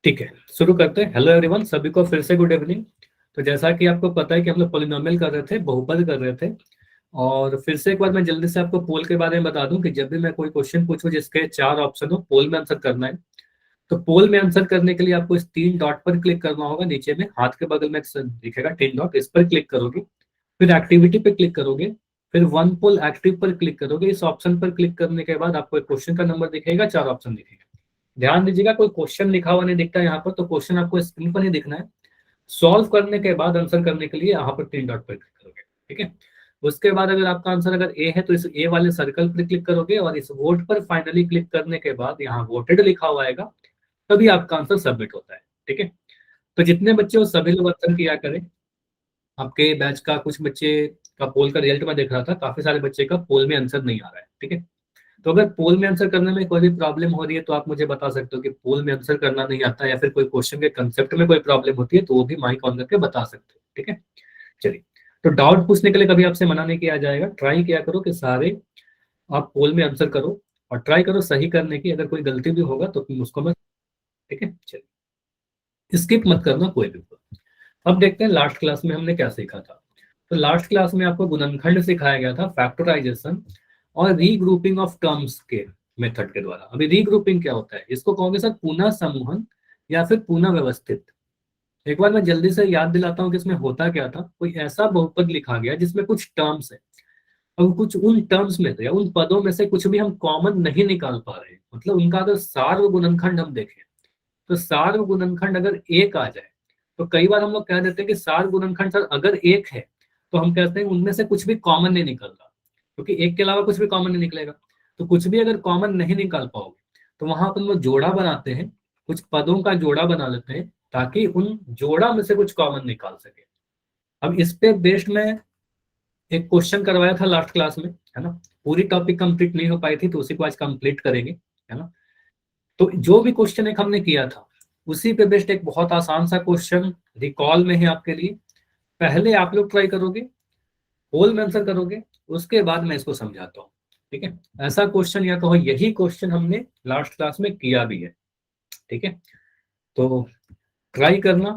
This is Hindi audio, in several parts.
ठीक है, शुरू करते हैं। हेलो एवरीवन, सभी को फिर से गुड इवनिंग। तो जैसा कि आपको पता है कि हम लोग पॉलिनोमियल कर रहे थे, बहुपद कर रहे थे। और फिर से एक बार मैं जल्दी से आपको पोल के बारे में बता दूं कि जब भी मैं कोई क्वेश्चन पूछूं जिसके 4 ऑप्शन हो, पोल में आंसर करना है। तो पोल में आंसर करने के लिए आपको इस 3 डॉट पर क्लिक करना होगा। नीचे में हाथ के बगल में दिखेगा 3 डॉट, इस पर क्लिक करोगे, फिर एक्टिविटी पे क्लिक करोगे, फिर वन पोल एक्टिव पर क्लिक करोगे। इस ऑप्शन पर क्लिक करने के बाद आपको एक क्वेश्चन का नंबर दिखेगा, 4 ऑप्शन दिखेगा। ध्यान दीजिएगा, कोई क्वेश्चन लिखा हुआ नहीं दिखता यहाँ पर, तो क्वेश्चन आपको स्क्रीन पर नहीं दिखना है। सॉल्व करने के बाद आंसर करने के लिए यहाँ पर 3 डॉट पर क्लिक करोगे। ठीक है, उसके बाद अगर आपका आंसर अगर ए है तो इस ए वाले सर्कल पर क्लिक करोगे और इस वोट पर फाइनली क्लिक करने के बाद यहाँ वोटेड लिखा हुआ आएगा, तभी आपका आंसर सबमिट होता है। ठीक है, तो जितने बच्चे हो सभी लोग आंसर किया करें। आपके बैच का कुछ बच्चे का पोल का रिजल्ट मैं देख रहा था, काफी सारे बच्चे का पोल में आंसर नहीं आ रहा है। ठीक है, तो अगर पोल में आंसर करने में कोई भी प्रॉब्लम हो रही है तो आप मुझे बता सकते हो कि पोल में आंसर करना नहीं आता, या फिर कोई क्वेश्चन के कंसेप्ट में कोई प्रॉब्लम होती है तो वो भी माइक ऑन करके बता सकते हो। ठीक है, चलिए। तो डाउट पूछने के लिए कभी आपसे मना नहीं किया जाएगा। ट्राई किया करो कि सारे आप पोल में आंसर करो, और ट्राई करो सही करने की। अगर कोई गलती भी होगा तो फिर उसको मत, ठीक है, चलिए, स्किप मत करना कोई भी पोल। अब देखते हैं लास्ट क्लास में हमने क्या सीखा था। तो लास्ट क्लास में आपको गुणनखंड सिखाया गया था, फैक्टराइजेशन और रीग्रुपिंग ऑफ टर्म्स के मेथड के द्वारा। अभी रीग्रुपिंग क्या होता है, इसको कहोगे सर पुनः समूहन या फिर पुनः व्यवस्थित। एक बार मैं जल्दी से याद दिलाता हूँ कि इसमें होता क्या था। कोई ऐसा बहुपद लिखा गया जिसमें कुछ टर्म्स है, और कुछ उन टर्म्स में से या उन पदों में से कुछ भी हम कॉमन नहीं निकाल पा रहे हैं। मतलब उनका अगर सार्व गुणनखंड हम देखें तो सार्व गुणनखंड अगर एक आ जाए, तो कई बार हम लोग कह देते हैं कि सार्व गुणनखंड सर अगर एक है तो हम कहते हैं उनमें से कुछ भी कॉमन नहीं निकल रहा, क्योंकि एक के अलावा कुछ भी कॉमन नहीं निकलेगा। तो कुछ भी अगर कॉमन नहीं निकाल पाओगे तो वहां अपन लोग जोड़ा बनाते हैं, कुछ पदों का जोड़ा बना लेते हैं ताकि उन जोड़ा में से कुछ कॉमन निकाल सके। अब इस पे बेस्ड में एक क्वेश्चन करवाया था लास्ट क्लास में, है ना। पूरी टॉपिक कंप्लीट नहीं हो पाई थी तो उसी को आज कंप्लीट करेंगे, है ना। तो जो भी क्वेश्चन एक हमने किया था उसी पे बेस्ड एक बहुत आसान सा क्वेश्चन रिकॉल में है आपके लिए। पहले आप लोग ट्राई करोगे, होल में आंसर करोगे, उसके बाद मैं इसको समझाता हूँ। ठीक है, ऐसा क्वेश्चन या कहो यही क्वेश्चन हमने लास्ट क्लास में किया भी है। ठीक है, तो ट्राई करना,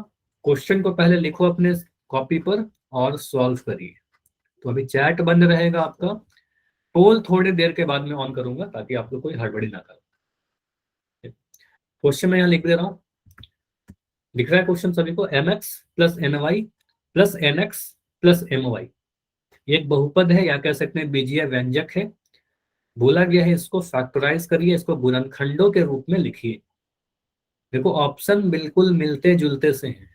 क्वेश्चन को पहले लिखो अपने कॉपी पर और सॉल्व करिए। तो अभी चैट बंद रहेगा आपका, पोल थोड़ी देर के बाद में ऑन करूंगा ताकि आप लोग कोई हड़बड़ी ना करो। क्वेश्चन मैं यहाँ लिख दे रहा हूँ, लिख रहा है क्वेश्चन सभी को, M X plus N Y plus N X plus M Y. ये एक बहुपद है या कह सकते हैं बीजीय व्यंजक है। बोला गया है इसको फैक्टराइज करिए, इसको गुणनखंडों के रूप में लिखिए। देखो ऑप्शन बिल्कुल मिलते जुलते से हैं,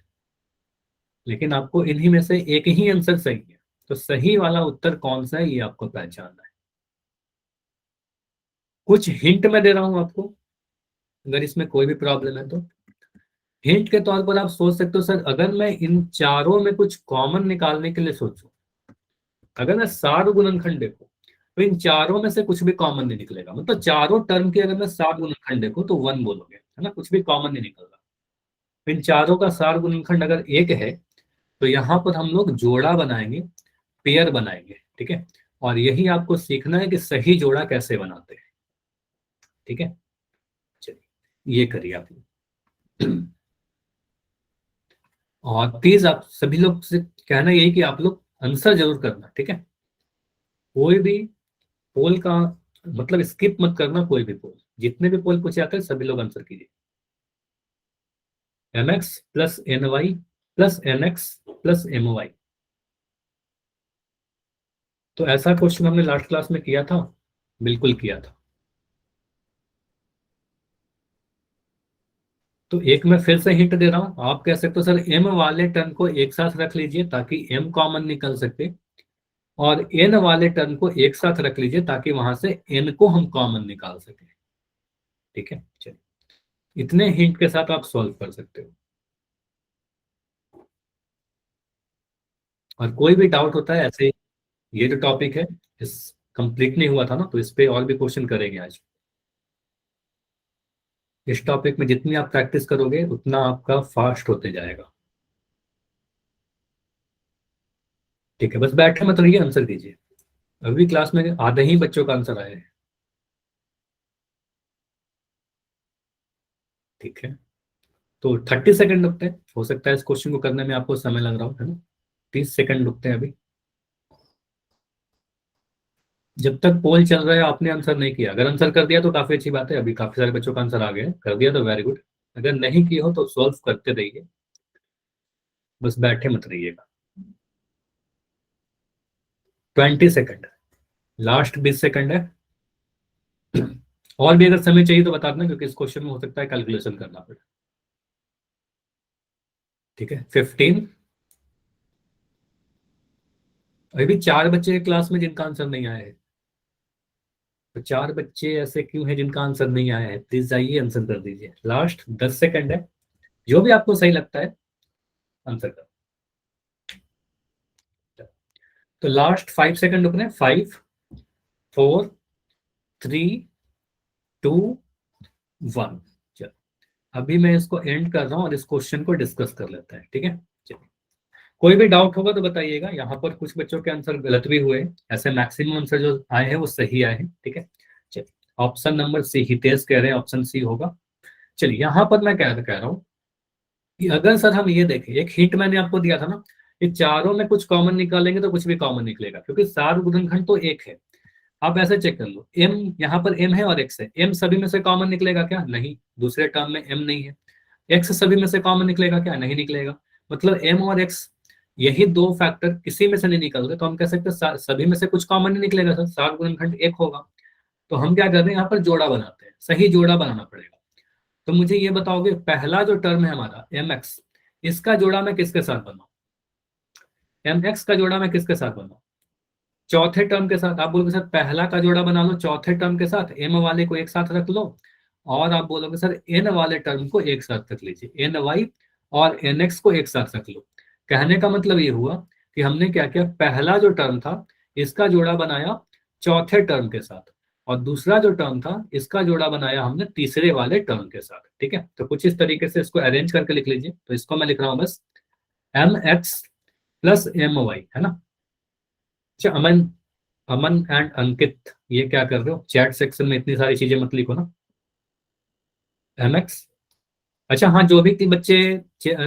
लेकिन आपको इन्हीं में से एक ही आंसर सही है। तो सही वाला उत्तर कौन सा है ये आपको पहचानना है। कुछ हिंट मैं दे रहा हूं आपको, अगर इसमें कोई भी प्रॉब्लम है तो। हिंट के तौर पर आप सोच सकते हो सर अगर मैं इन चारों में कुछ कॉमन निकालने के लिए सोचूं, अगर मैं सार गुणनखंड देखूं तो इन चारों में से कुछ भी कॉमन नहीं निकलेगा। मतलब चारों टर्म के अगर मैं सार गुणनखंड देखूं तो वन बोलोगे, है ना, कुछ भी कॉमन नहीं निकल रहा। इन चारों का सार गुणनखंड अगर एक है तो यहाँ पर हम लोग जोड़ा बनाएंगे, पेयर बनाएंगे। ठीक है, और यही आपको सीखना है कि सही जोड़ा कैसे बनाते हैं। ठीक है, चलिए ये करिए आप। और प्लीज आप सभी लोग से कहना यही कि आप लोग आंसर जरूर करना। ठीक है, कोई भी पोल का मतलब स्किप मत करना, कोई भी पोल, जितने भी पोल पूछे जाते हैं सभी लोग आंसर कीजिए। M X plus N Y plus N X plus M Y. तो ऐसा क्वेश्चन हमने लास्ट क्लास में किया था, बिल्कुल किया था। तो एक मैं फिर से हिंट दे रहा हूं, आप कह सकते हो सर एम वाले टर्म को एक साथ रख लीजिए ताकि एम कॉमन निकल सके, और एन वाले टर्म को एक साथ रख लीजिए ताकि वहां से एन को हम कॉमन निकाल सके। ठीक है, चलिए, इतने हिंट के साथ आप सॉल्व कर सकते हो। और कोई भी डाउट होता है ऐसे, ये जो टॉपिक है इस कंप्लीट नहीं हुआ था ना, तो इस पे और भी क्वेश्चन करेंगे आज। इस टॉपिक में जितनी आप प्रैक्टिस करोगे उतना आपका फास्ट होते जाएगा। ठीक है, बस बैठे मत रहिए, आंसर दीजिए। अभी क्लास में आधे ही बच्चों का आंसर आए हैं। ठीक है, तो 30 सेकंड लगते हैं। हो सकता है इस क्वेश्चन को करने में आपको समय लग रहा हो, है ना। 30 सेकंड रुकते हैं अभी। जब तक पोल चल रहा है आपने आंसर नहीं किया, अगर आंसर कर दिया तो काफी अच्छी बात है, अभी काफी सारे बच्चों का आंसर आ गया है, कर दिया तो वेरी गुड। अगर नहीं किया हो तो सॉल्व करते रहिए, बस बैठे मत रहिएगा। 20 सेकंड, लास्ट 20 सेकंड है। और भी अगर समय चाहिए तो बता देना, क्योंकि इस क्वेश्चन में हो सकता है कैलकुलेशन करना पड़े। ठीक है, 15। अभी भी 4 बच्चे क्लास में जिनका आंसर नहीं आया है। तो 4 बच्चे ऐसे क्यों हैं जिनका आंसर नहीं आया है? प्लीज जाइए आंसर कर दीजिए। लास्ट 10 सेकंड है, जो भी आपको सही लगता है आंसर कर। तो लास्ट 5 सेकंड रुकने, 5, 4, 3, 2, 1। चलो, अभी मैं इसको एंड कर रहा हूँ और इस क्वेश्चन को डिस्कस कर लेते हैं, ठीक है। चलिए, कोई भी डाउट होगा तो बताइएगा। यहाँ पर कुछ बच्चों के आंसर गलत भी हुए, ऐसे मैक्सिमम आंसर जो आए हैं वो सही आए हैं, ठीक है। चलिए, ऑप्शन नंबर सी, हितेश कह रहे हैं ऑप्शन सी होगा। चलिए, यहाँ पर मैं क्या कह रहा हूँ कि अगर सर हम ये देखें, एक हिंट मैंने आपको दिया था ना, कि चारों में कुछ कॉमन निकालेंगे तो कुछ भी कॉमन निकलेगा, क्योंकि सार गुणनखंड तो एक है। आप ऐसे चेक कर लो, एम यहाँ पर एम है और एक्स है, एम सभी में से कॉमन निकलेगा क्या? नहीं, दूसरे टर्म में एम नहीं है। एक्स सभी में से कॉमन निकलेगा क्या? नहीं निकलेगा। मतलब एम और एक्स, यही दो फैक्टर किसी में से नहीं निकल रहे, तो हम कह सकते हैं सभी में से कुछ कॉमन नहीं निकलेगा सर, सार गुणनखंड एक होगा। तो हम क्या कर रहे हैं, यहाँ पर जोड़ा बनाते हैं, सही जोड़ा बनाना पड़ेगा। तो मुझे ये बताओगे, पहला जो टर्म है हमारा एम एक्स, इसका जोड़ा मैं किसके साथ बनाऊं? एम एक्स का जोड़ा मैं किसके साथ बनाऊं? चौथे टर्म के साथ। आप बोलोगे सर पहला का जोड़ा बना लो चौथे टर्म के साथ, एम वाले को एक साथ रख लो। और आप बोलोगे सर एन वाले टर्म को एक साथ रख लीजिए, एन वाई और एन एक्स को एक साथ रख लो। कहने का मतलब ये हुआ कि हमने क्या किया, पहला जो टर्म था इसका जोड़ा बनाया चौथे टर्म के साथ, और दूसरा जो टर्म था इसका जोड़ा बनाया हमने तीसरे वाले टर्म के साथ, ठीक है। तो कुछ इस तरीके से इसको अरेंज करके लिख लीजिए। तो इसको मैं लिख रहा हूं बस, M X plus M Y, है ना। अच्छा, अमन, अमन एंड अंकित, ये क्या कर रहे हो? चैट सेक्शन में इतनी सारी चीजें मत लिखो ना। एम एक्स, अच्छा हाँ, जो भी बच्चे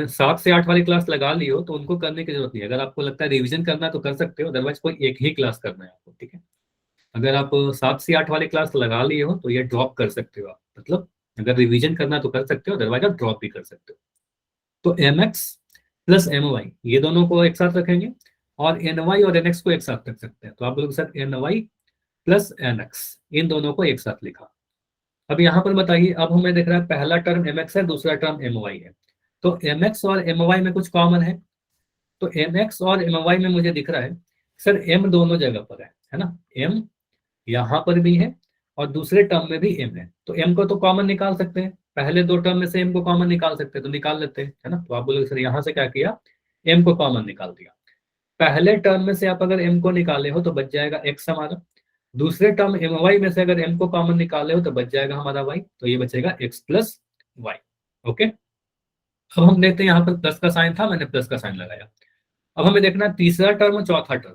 7 से 8 वाली क्लास लगा ली हो तो उनको करने की जरूरत नहीं है। अगर आपको लगता है रिवीजन करना है तो कर सकते हो, अदरवाइज कोई एक ही क्लास करना है आपको, ठीक है। अगर आप 7 से 8 वाली क्लास लगा लिए हो तो ये ड्रॉप कर सकते हो आप, मतलब अगर रिवीजन करना है तो कर सकते हो, अदरवाइज आप ड्रॉप भी कर सकते हो। तो M X plus M Y, ये दोनों को एक साथ रखेंगे, और एन वाई और एन एक्स को एक साथ रख सकते हैं। तो आप लोग sir N Y plus N X, इन दोनों को एक साथ लिखा। अब यहाँ पर बताइए, अब हमें दिख रहा है पहला टर्म एम एक्स है, दूसरा टर्म एम वाई है। तो एम एक्स और एम वाई में कुछ कॉमन है। तो एम एक्स और एम वाई में मुझे दिख रहा है सर एम दोनों जगह पर है ना। एम यहाँ पर भी है और दूसरे टर्म में भी एम है, तो एम को तो कॉमन निकाल सकते हैं, पहले दो टर्म में से एम को कॉमन निकाल सकते हैं, तो निकाल लेते हैं, है ना। तो आप बोलोगे सर यहाँ से क्या किया, एम को कॉमन निकाल दिया। पहले टर्म में से आप अगर एम को निकाले हो तो बच जाएगा एक्स हमारा, दूसरे टर्म एम वाई में से अगर एम को कॉमन निकाले हो तो बच जाएगा हमारा वाई, तो ये बचेगा एक्स प्लस वाई। ओके, अब हम देखते हैं, यहाँ पर प्लस का साइन था, मैंने प्लस का साइन लगाया। अब हमें देखना है तीसरा टर्म और चौथा टर्म,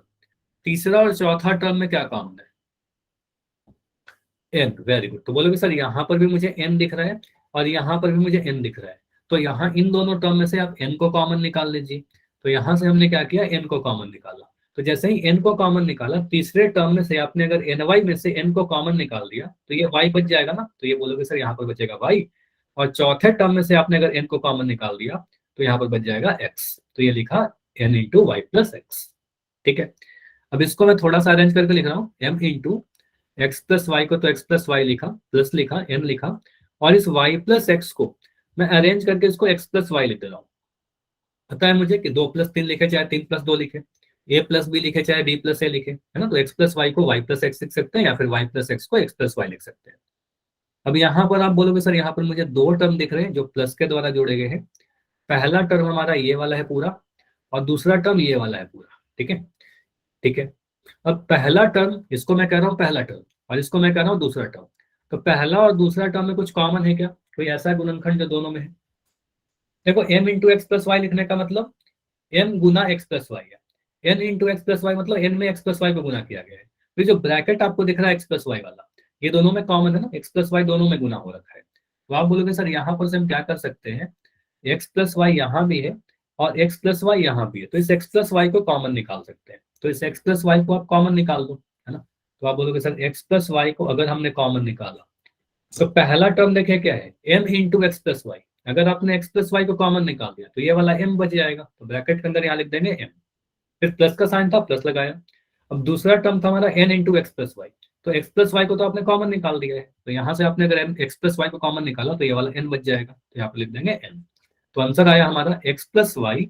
तीसरा और चौथा टर्म में क्या कॉमन है? N, very good. तो बोलोगे सर यहाँ पर भी मुझे एन दिख रहा है और यहाँ पर भी मुझे एन दिख रहा है, तो यहाँ इन दोनों टर्म में से आप एन को कॉमन निकाल लीजिए। तो यहाँ से हमने क्या किया, एन को कॉमन निकाला। तो जैसे ही एन को कॉमन निकाला, तीसरे टर्म में से आपने अगर एन वाई में से एन को कॉमन निकाल दिया तो ये वाई बच जाएगा ना, तो ये बोलोगे सर यहाँ पर बचेगा वाई। और चौथे टर्म में से आपने अगर एन को कॉमन निकाल दिया तो यहाँ पर बच जाएगा एक्स, तो ये लिखा N into Y plus X, ठीक है। अब इसको मैं थोड़ा सा अरेंज करके लिख रहा हूँ, M into X plus Y को तो एक्स प्लस वाई लिखा, प्लस लिखा, एन लिखा, और इस वाई प्लस एक्स को मैं अरेंज करके इसको एक्स प्लस वाई लिख दे रहा हूँ। पता है मुझे कि 2+3 लिखे चाहे 3+2 लिखे, ए प्लस बी लिखे चाहे बी प्लस ए लिखे, है ना। तो एक्स प्लस वाई को वाई प्लस एक्स लिख सकते हैं, या फिर वाई प्लस एक्स को एक्स प्लस वाई लिख सकते हैं। अब यहाँ पर आप बोलोगे सर यहाँ पर मुझे दो टर्म दिख रहे हैं जो प्लस के द्वारा जोड़े गए हैं। पहला टर्म हमारा ये वाला है पूरा, और दूसरा टर्म ये वाला है पूरा, ठीक है, ठीक है। अब पहला टर्म, इसको मैं कह रहा हूँ पहला टर्म, और इसको मैं कह रहा हूँ दूसरा टर्म। तो पहला और दूसरा टर्म में कुछ कॉमन है क्या? कोई ऐसा गुणनखंड जो दोनों में है? देखो, M into X plus Y लिखने का मतलब एम गुना एक्स प्लस वाई है, N into X plus Y मतलब एन में एक्स प्लस वाई को गुना किया गया है। फिर जो ब्रैकेट आपको दिख रहा है एक्स प्लस वाई वाला, ये दोनों में कॉमन है ना, एक्स प्लस वाई दोनों में गुना हो रखा है। तो आप बोलोगे सर यहाँ पर से हम क्या कर सकते हैं, एक्स प्लस वाई यहाँ भी है और एक्स प्लस वाई यहाँ भी है, तो इस एक्स प्लस वाई को कॉमन निकाल सकते हैं। तो इस एक्स प्लस वाई को आप कॉमन निकाल दो, है ना। तो आप बोलोगे सर एक्स प्लस वाई को अगर हमने कॉमन निकाला तो पहला टर्म देखे क्या है, m into X plus Y. अगर आपने एक्स प्लस वाई को कॉमन निकाल दिया तो ये वाला m बच जाएगा, तो ब्रैकेट के अंदर यहाँ लिख देंगे m, फिर प्लस का साइन था प्लस लगाया। अब दूसरा टर्म था हमारा n into X plus Y, तो एक्स प्लस वाई को तो आपने कॉमन निकाल दिया है, तो यहाँ से आपने अगर एक्स प्लस वाई को कॉमन निकाला तो ये वाला n बच जाएगा, तो यहाँ पे लिख देंगे n। तो आंसर आया हमारा X plus Y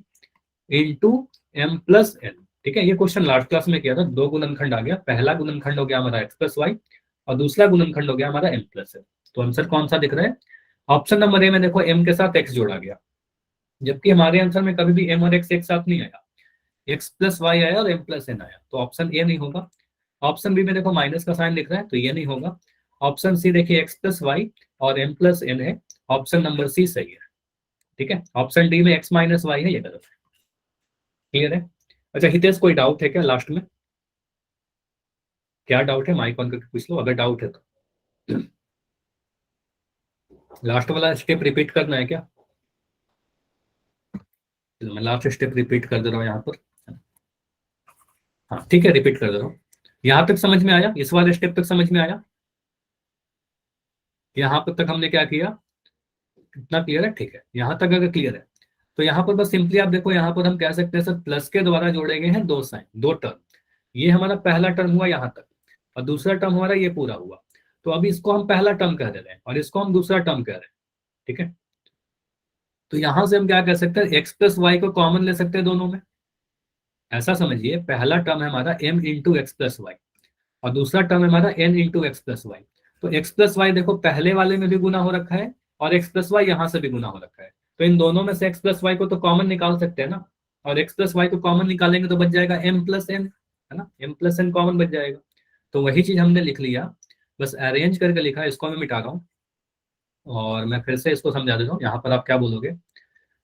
into M plus N. ठीक है, ये क्वेश्चन लास्ट क्लास में किया था, दो गुणनखंड आ गया, पहला गुणनखंड हो गया हमारा एक्स प्लस वाई और दूसरा गुणनखंड हो गया हमारा एम प्लस एन। तो आंसर कौन सा दिख रहा है, ऑप्शन नंबर ए में देखो m के साथ x जोड़ा गया, जबकि हमारे आंसर में कभी भी m और x एक साथ नहीं आया, x प्लस वाई आया और m प्लस एन आया, तो ऑप्शन ए नहीं होगा। ऑप्शन बी में देखो माइनस का साइन दिख रहा है, तो ये नहीं होगा। ऑप्शन सी देखिए x प्लस वाई और m प्लस एन है, ऑप्शन नंबर सी सही है। ठीक है, ऑप्शन डी में x माइनस वाई है, ये गलत है। क्लियर है। अच्छा हितेश, कोई डाउट है क्या लास्ट में? क्या डाउट है, माइक ऑन करके पूछ लो अगर डाउट है तो। लास्ट वाला स्टेप रिपीट करना है क्या? मैं लास्ट स्टेप रिपीट कर दे रहा हूँ यहाँ पर। हाँ ठीक है, रिपीट कर दे रहा हूँ। यहाँ तक समझ में आया, इस वाले स्टेप तक समझ में आया? यहाँ पर तक हमने क्या किया, कितना क्लियर है? ठीक है, यहाँ तक अगर क्लियर है तो यहाँ पर बस सिंपली आप देखो, यहाँ पर हम कह सकते हैं सर प्लस के द्वारा जोड़े गए हैं दो साइन, दो टर्म। ये हमारा पहला टर्म हुआ यहाँ तक और दूसरा टर्म हमारा ये पूरा हुआ, तो अभी इसको हम पहला टर्म कह दे रहे हैं और इसको हम दूसरा टर्म कह रहे हैं। ठीक है, तो यहां से हम क्या कर सकते हैं, एक्स प्लस वाई को कॉमन ले सकते हैं दोनों में। ऐसा समझिए, पहला टर्म है हमारा m into X plus Y और दूसरा टर्म है हमारा n into X plus Y. तो एक्स प्लस वाई देखो पहले वाले में भी गुना हो रखा है और एक्स प्लस वाई यहाँ से भी गुना हो रखा है, तो इन दोनों में से एक्स प्लस वाई को तो कॉमन निकाल सकते हैं ना, और एक्स प्लस वाई को कॉमन निकालेंगे तो बच जाएगा m प्लस एन, है ना, m प्लस एन कॉमन बच जाएगा। तो वही चीज हमने लिख लिया, बस अरेंज करके लिखा, इसको मैं मिटा रहा हूँ और मैं फिर से इसको समझा देता हूँ। यहाँ पर आप क्या बोलोगे,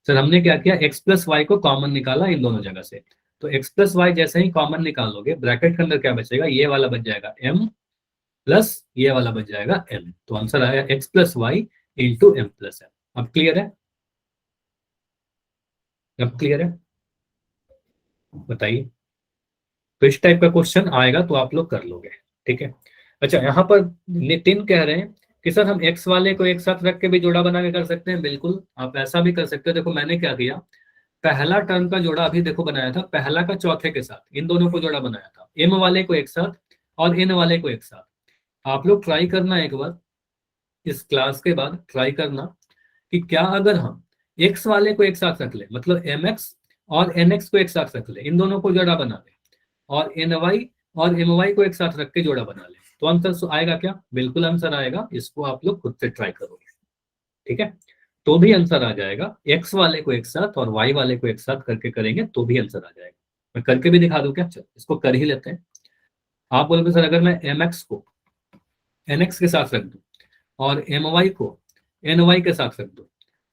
सर हमने क्या किया, x प्लस वाई को कॉमन निकाला इन दोनों जगह से, तो x प्लस वाई जैसे ही कॉमन निकालोगे ब्रैकेट के अंदर क्या बचेगा, ये वाला बच जाएगा m प्लस ये वाला बच जाएगा n। तो आंसर आया x plus Y into M plus N. अब क्लियर है? अब क्लियर है, बताइए। तो इस टाइप का क्वेश्चन आएगा तो आप लोग कर लोगे। ठीक है, अच्छा यहाँ पर नितिन कह रहे हैं कि सर हम x वाले को एक साथ रख के भी जोड़ा बना के कर सकते हैं। बिल्कुल, आप ऐसा भी कर सकते हो। देखो मैंने क्या किया, पहला टर्म का जोड़ा अभी देखो बनाया था, पहला का चौथे के साथ इन दोनों को जोड़ा बनाया था, m वाले को एक साथ और n वाले को एक साथ। आप लोग ट्राई करना एक बार, इस क्लास के बाद ट्राई करना कि क्या अगर हम x वाले को एक साथ रख ले, मतलब mx और nx को एक साथ रख ले, इन दोनों को जोड़ा बना ले, और ny और my को एक साथ रख के जोड़ा बना ले, तो आंसर आएगा क्या? बिल्कुल आंसर आएगा। इसको आप लोग खुद से ट्राई करोगे, ठीक है, तो भी आंसर आ जाएगा। x वाले को एक साथ और y वाले को एक साथ करके करेंगे तो भी आंसर आ जाएगा। मैं करके भी दिखा दूं क्या? चलो इसको कर ही लेते हैं। आप बोलोगे सर अगर मैं mx को nx के साथ रख दूं और my को ny के साथ रख दूं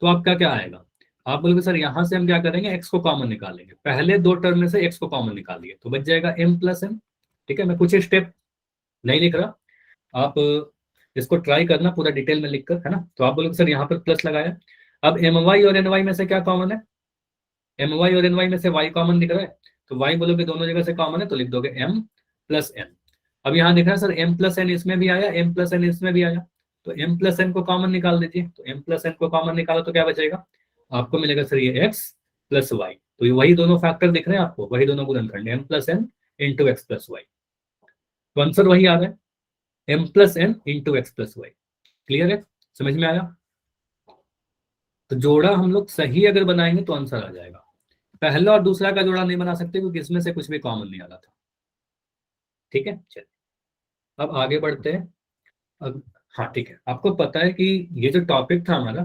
तो आपका क्या आएगा? आप बोलोगे सर यहाँ से हम क्या करेंगे, x को कॉमन निकालेंगे, पहले दो टर्म में से x को कॉमन निकालिए तो बच जाएगा m प्लस n। ठीक है, मैं कुछ स्टेप नहीं लिख रहा, आप इसको ट्राई करना पूरा डिटेल में लिखकर, है ना। तो आप बोलोगे सर यहाँ पर प्लस लगाया, अब my और ny में से क्या कॉमन है, my और ny में से y कॉमन दिख रहा है, तो y बोलोगे दोनों जगह से कॉमन है तो लिख दोगे m प्लस n। अब यहाँ दिख रहा है सर m प्लस n इसमें भी आया, m प्लस n इसमें भी आया, तो m प्लस n को कॉमन निकाल दीजिए, तो m प्लस n को कॉमन निकालो तो क्या बचेगा, आपको मिलेगा सर ये x प्लस वाई। तो ये वही दोनों फैक्टर दिख रहे हैं आपको, वही दोनों गुणनखंड m plus n into X plus Y, तो आंसर वही आ रहा है m plus n into X plus Y. Clear है, समझ में आया? तो जोड़ा हम लोग सही अगर बनाएंगे तो आंसर आ जाएगा। पहला और दूसरा का जोड़ा नहीं बना सकते क्योंकि इसमें से कुछ भी कॉमन नहीं आ रहा था। ठीक है, चलिए अब आगे बढ़ते हैं। अब हाँ ठीक है, आपको पता है कि ये जो टॉपिक था हमारा,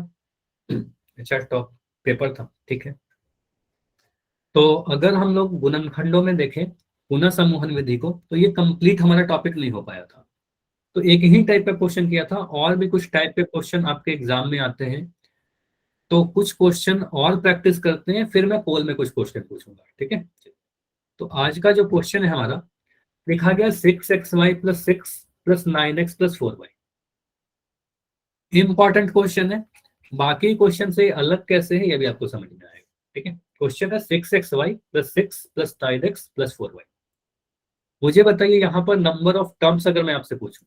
अच्छा टॉप पेपर था, ठीक है, तो अगर हम लोग गुणनखंडों में देखें पुनः समूहन विधि को, तो ये कंप्लीट हमारा टॉपिक नहीं हो पाया था। तो एक ही टाइप का क्वेश्चन किया था, और भी कुछ टाइप के क्वेश्चन आपके एग्जाम में आते हैं, तो कुछ क्वेश्चन और प्रैक्टिस करते हैं, फिर मैं पोल में कुछ क्वेश्चन पूछूंगा। ठीक है, तो आज का जो क्वेश्चन है हमारा, लिखा गया 6xy plus 6 plus 9x plus 4y। Important question है, बाकी क्वेश्चन से अलग कैसे है ये भी आपको समझ में आएगा। ठीक है, क्वेश्चन है 6xy plus 6 plus 9x plus 4y। मुझे बताइए यहाँ पर नंबर ऑफ टर्म्स अगर मैं आपसे पूछूं,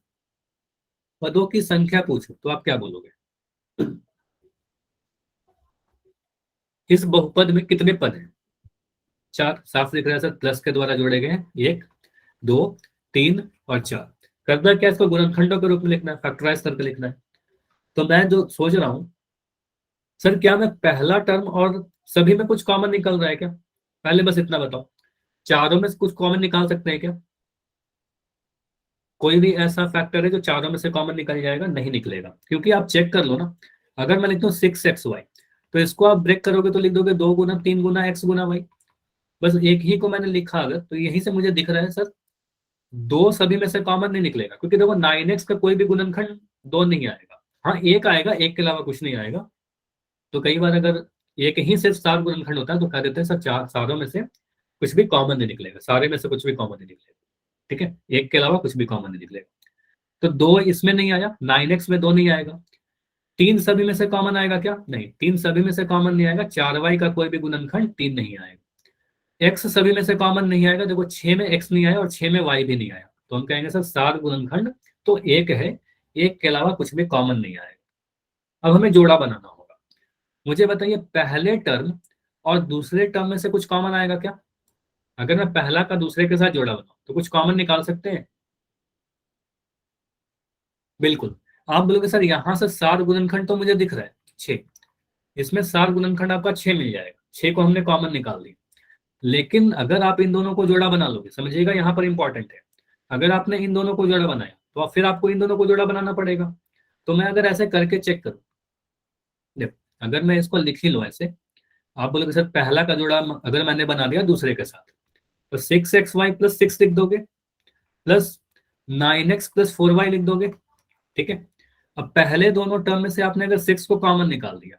पदों की संख्या पूछूं, तो आप क्या बोलोगे? इस बहुपद में कितने पद हैं? 4, साफ दिख रहा है सर, प्लस के द्वारा जोड़े गए हैं। 1, 2, 3 और 4। करना क्या है, इसको गुणनखंडों के रूप में लिखना है, फैक्टराइज करके लिखना है। तो मैं जो सोच रहा हूं, सर क्या मैं पहला टर्म और सभी में कुछ कॉमन निकल रहा है क्या? पहले बस इतना बताओ, चारों में से कुछ कॉमन निकाल सकते हैं क्या? कोई भी ऐसा फैक्टर है जो चारों में से कॉमन निकल जाएगा? नहीं निकलेगा, क्योंकि आप चेक कर लो ना। अगर मैं लिखता हूँ 6xy, तो इसको आप ब्रेक करोगे तो लिख दोगे 2 गुना 3 गुना x गुना y। बस एक ही को मैंने लिखा अगर, तो यहीं से मुझे दिख रहा है सर, दो सभी में से कॉमन नहीं निकलेगा, क्योंकि देखो 9x का कोई भी गुणनखंड दो नहीं आएगा। हाँ, एक आएगा, एक के अलावा कुछ नहीं आएगा। तो कई बार अगर एक ही सिर्फ 4 गुणनखंड होता है तो कह देते हैं सर चार सारों में से कुछ भी कॉमन नहीं निकलेगा, सारे में से कुछ भी कॉमन नहीं निकलेगा। ठीक है, एक के अलावा कुछ भी कॉमन नहीं निकलेगा। तो दो इसमें नहीं आया, 9x में दो नहीं आएगा। तीन सभी में से कॉमन आएगा क्या? नहीं, तीन सभी में से कॉमन नहीं आएगा। 4y का कोई भी गुणनखंड 3 नहीं आएगा। x सभी में से कॉमन नहीं आएगा, देखो 6 में x नहीं आया और 6 में y भी नहीं आया, तो हम कहेंगे सर 7 गुणनखंड तो एक है, एक के अलावा कुछ भी कॉमन नहीं आएगा। अब हमें जोड़ा बनाना होगा। मुझे बताइए पहले टर्म और दूसरे टर्म में से कुछ कॉमन आएगा क्या? अगर मैं पहला का दूसरे के साथ जोड़ा बनाऊं तो कुछ कॉमन निकाल सकते हैं? बिल्कुल। आप बोलोगे सर यहाँ से 7 गुणनखंड तो मुझे दिख रहा है 6, इसमें 7 गुणनखंड आपका 6 मिल जाएगा, 6 को हमने कॉमन निकाल दिया। लेकिन अगर आप इन दोनों को जोड़ा बना लोगे, समझिएगा यहाँ पर इंपॉर्टेंट है, अगर आपने इन दोनों को जोड़ा बनाया तो फिर आपको इन दोनों को जोड़ा बनाना पड़ेगा। तो मैं अगर ऐसे करके चेक करूं, देखो अगर मैं इसको लिख ही लूं ऐसे, आप बोलोगे सर पहला का जोड़ा अगर मैंने बना दिया दूसरे के साथ, तो 6xy प्लस 6 लिख दोगे, प्लस 9x प्लस 4y लिख दोगे। ठीक है, अब पहले दोनों टर्म में से आपने अगर 6 को कॉमन निकाल दिया,